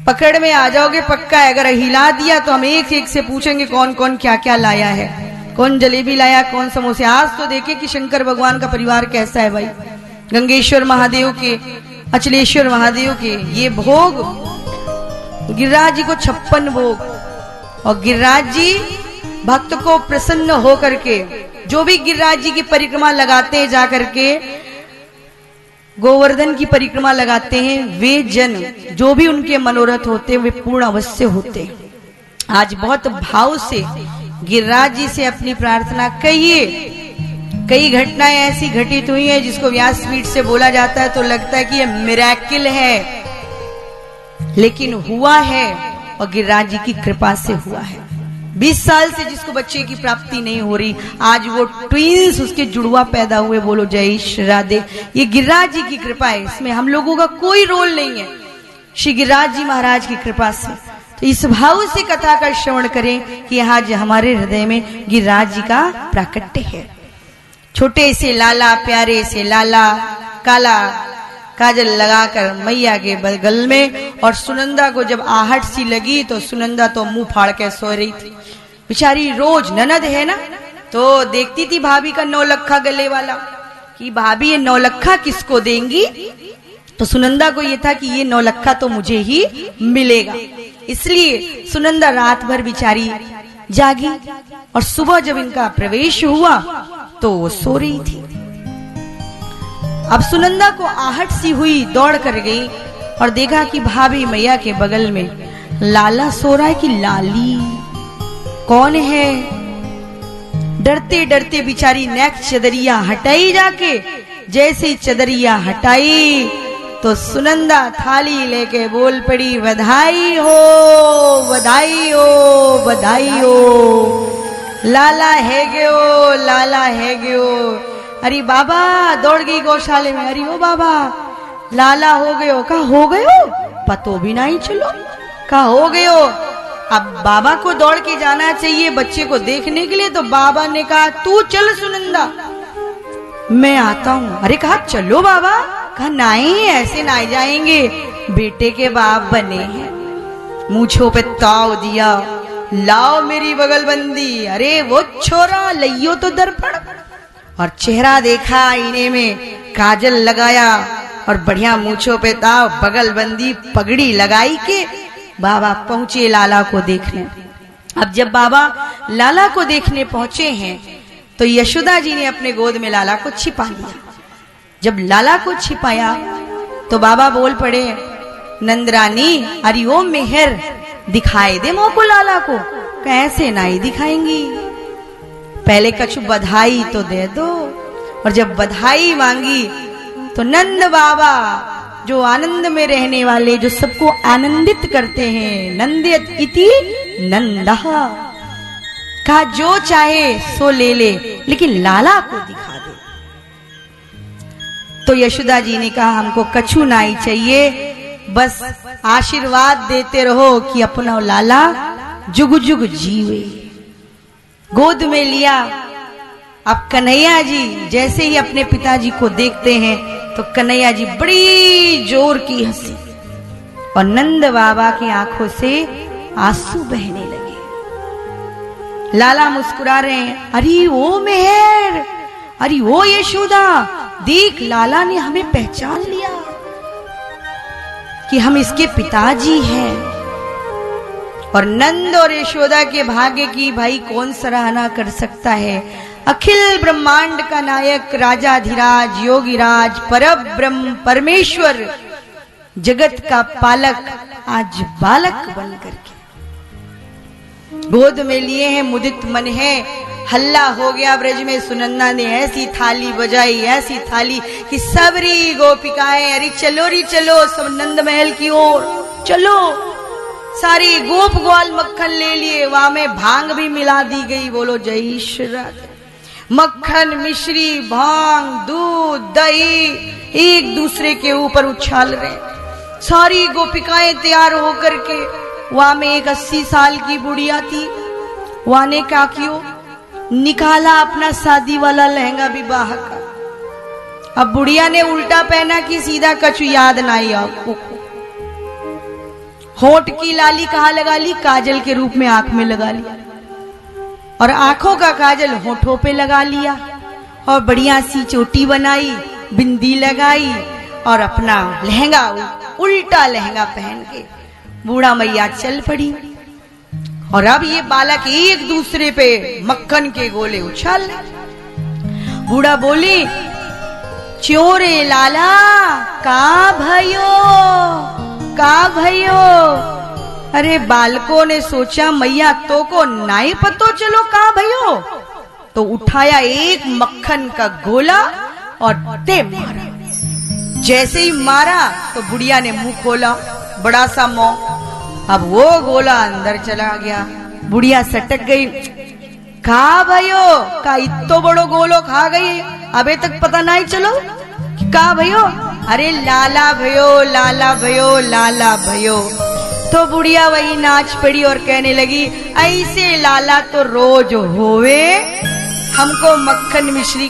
पकड़ में आ जाओगे पक्का है। अगर हिला दिया तो हम एक एक से पूछेंगे कौन कौन क्या क्या लाया है, कौन जलेबी लाया, कौन समोसे। आज तो देखे कि शंकर भगवान का परिवार कैसा है भाई, गंगेश्वर महादेव के, अचलेश्वर महादेव के ये भोग, गिरिराज जी को 56 भोग। और गिरिराज जी भक्त को प्रसन्न हो करके, जो भी गिरिराज जी की परिक्रमा लगाते हैं, जाकर के गोवर्धन की परिक्रमा लगाते हैं, वे जन जो भी उनके मनोरथ होते हैं वे पूर्ण अवश्य होते हैं। आज बहुत भाव से गिरिराज जी से अपनी प्रार्थना कहिए। कई घटनाएं ऐसी घटित हुई हैं जिसको व्यासपीठ से बोला जाता है तो लगता है कि ये मिरेकल है, लेकिन हुआ है और गिरिराज जी की कृपा से हुआ है। 20 साल से जिसको बच्चे की प्राप्ति नहीं हो रही, आज वो ट्विंस उसके जुड़वा पैदा हुए। बोलो जय श्री राधे। ये गिरिराज जी की कृपा है, इसमें हम लोगों का कोई रोल नहीं है, श्री गिरिराज जी महाराज की कृपा से। तो इस भाव से कथा का श्रवण करें कि आज हमारे हृदय में गिरिराज जी का प्राकट्य है। छोटे से लाला, प्यारे से लाला, काला काजल लगाकर मैया के बगल में, और सुनंदा को जब आहट सी लगी तो सुनंदा तो मुंह फाड़ के सो रही थी बेचारी। रोज ननद है ना, तो देखती थी भाभी का 9 लखा गले वाला, कि भाभी ये 9 लखा किसको देंगी। तो सुनंदा को ये था कि ये 9 लखा तो मुझे ही मिलेगा, इसलिए सुनंदा रात भर बेचारी जागी। और सुबह जब इनका प्रवेश हुआ तो वो सो रही थी। अब सुनंदा को आहट सी हुई, दौड़ कर गई और देखा कि भाभी मैया के बगल में लाला सो रहा है कि लाली कौन है। डरते डरते बिचारी नेक चदरिया हटाई, जाके जैसे ही चदरिया हटाई तो सुनंदा थाली लेके बोल पड़ी, बधाई हो बधाई हो बधाई हो, लाला है गयो लाला है गयो। अरे बाबा दौड़ गई गौशाले में, अरे ओ बाबा लाला हो गयो। कहा हो गयो, पतो भी नहीं चलो, कहा हो गयो। अब बाबा को दौड़ के जाना चाहिए बच्चे को देखने के लिए, तो बाबा ने कहा तू चल सुनंदा, मैं आता हूँ। अरे कहा चलो बाबा, कहा नहीं ऐसे नहीं जाएंगे, बेटे के बाप बने हैं। मूछों पे ताव दिया, लाओ मेरी बगलबंदी। अरे वो छोरा लइयो तो दर्पण, और चेहरा देखा आईने में, काजल लगाया और बढ़िया मूछों पे ताव, बगलबंदी, पगड़ी लगाई के बाबा पहुंचे लाला को देखने। अब जब बाबा लाला को देखने पहुंचे हैं तो यशोदा जी ने अपने गोद में लाला को छिपा लिया। जब लाला को छिपाया तो बाबा बोल पड़े, नंदरानी अरे ओ मेहर दिखाई दे मोको लाला को। कैसे नहीं दिखाएंगी, पहले कछु बधाई तो दे दो। और जब बधाई मांगी तो नंद बाबा जो आनंद में रहने वाले, जो सबको आनंदित करते हैं। नंदित इति नंदः, कहा जो चाहे सो ले ले, लेकिन लाला को दिखा दे। तो यशोदा जी ने कहा हमको कछु नाई चाहिए, बस आशीर्वाद देते रहो कि अपना लाला जुग जुग जीवे। गोद में लिया। अब कन्हैया जी जैसे ही अपने पिताजी को देखते हैं तो कन्हैया जी बड़ी जोर की हंसी और नंद बाबा की आंखों से आंसू बहने लगे। लाला मुस्कुरा रहे हैं, अरे ओ मेहर, अरे ओ यशोदा, देख लाला ने हमें पहचान लिया कि हम इसके पिताजी हैं। और नंद और यशोदा के भाग्य की भाई कौन सराहना कर सकता है। अखिल ब्रह्मांड का नायक, राजाधिराज, योगीराज, परब्रह्म परमेश्वर, जगत का पालक आज बालक बन करके गोद में लिए हैं, मुदित मन है। हल्ला हो गया ब्रज में, सुनंदा ने ऐसी थाली बजाई, ऐसी थाली कि सबरी गोपिकाएं, अरे चलो री चलो, सब नंद महल की ओर चलो। सारी गोप ग्वाल मक्खन ले लिए, वहां में भांग भी मिला दी गई। बोलो जय श्री राधे। मक्खन, मिश्री, भांग, दूध, दही एक दूसरे के ऊपर उछाल रहे। सारी गोपिकाएं तैयार होकर के, वहां में एक 80 साल की बुढ़िया थी। वहां ने क्या किया, निकाला अपना शादी वाला लहंगा विवाह का। अब बुढ़िया ने उल्टा पहना कि सीधा कछु याद ना आई आपको। होठ की लाली कहाँ लगा ली, काजल के रूप में आंख में लगा लिया, और आंखों का काजल होठों पे लगा लिया, और बढ़िया सी चोटी बनाई, बिंदी लगाई, और अपना लहंगा उल्टा लहंगा पहन के बूढ़ा मैया चल पड़ी। और अब ये बालक एक दूसरे पे मक्खन के गोले उछाल रहे। बूढ़ा बोले, चोरे लाला का भयो, का भयो। अरे बालकों ने सोचा मैया तो को नाई पतो चलो का भयो, तो उठाया एक मक्खन का गोला और ते मारा। जैसे ही मारा तो बुढ़िया ने मुंह खोला, बड़ा सा मुंह। अब वो गोला अंदर चला गया, बुढ़िया सटक गई। का भयो, का इतो बड़ो गोलो खा गई, अबे तक पता नहीं चलो का भयो। अरे लाला भयो, लाला भयो, लाला भयो। तो बुढ़िया वही नाच पड़ी और कहने लगी, ऐसे लाला तो रोज होवे, हमको मक्खन मिश्री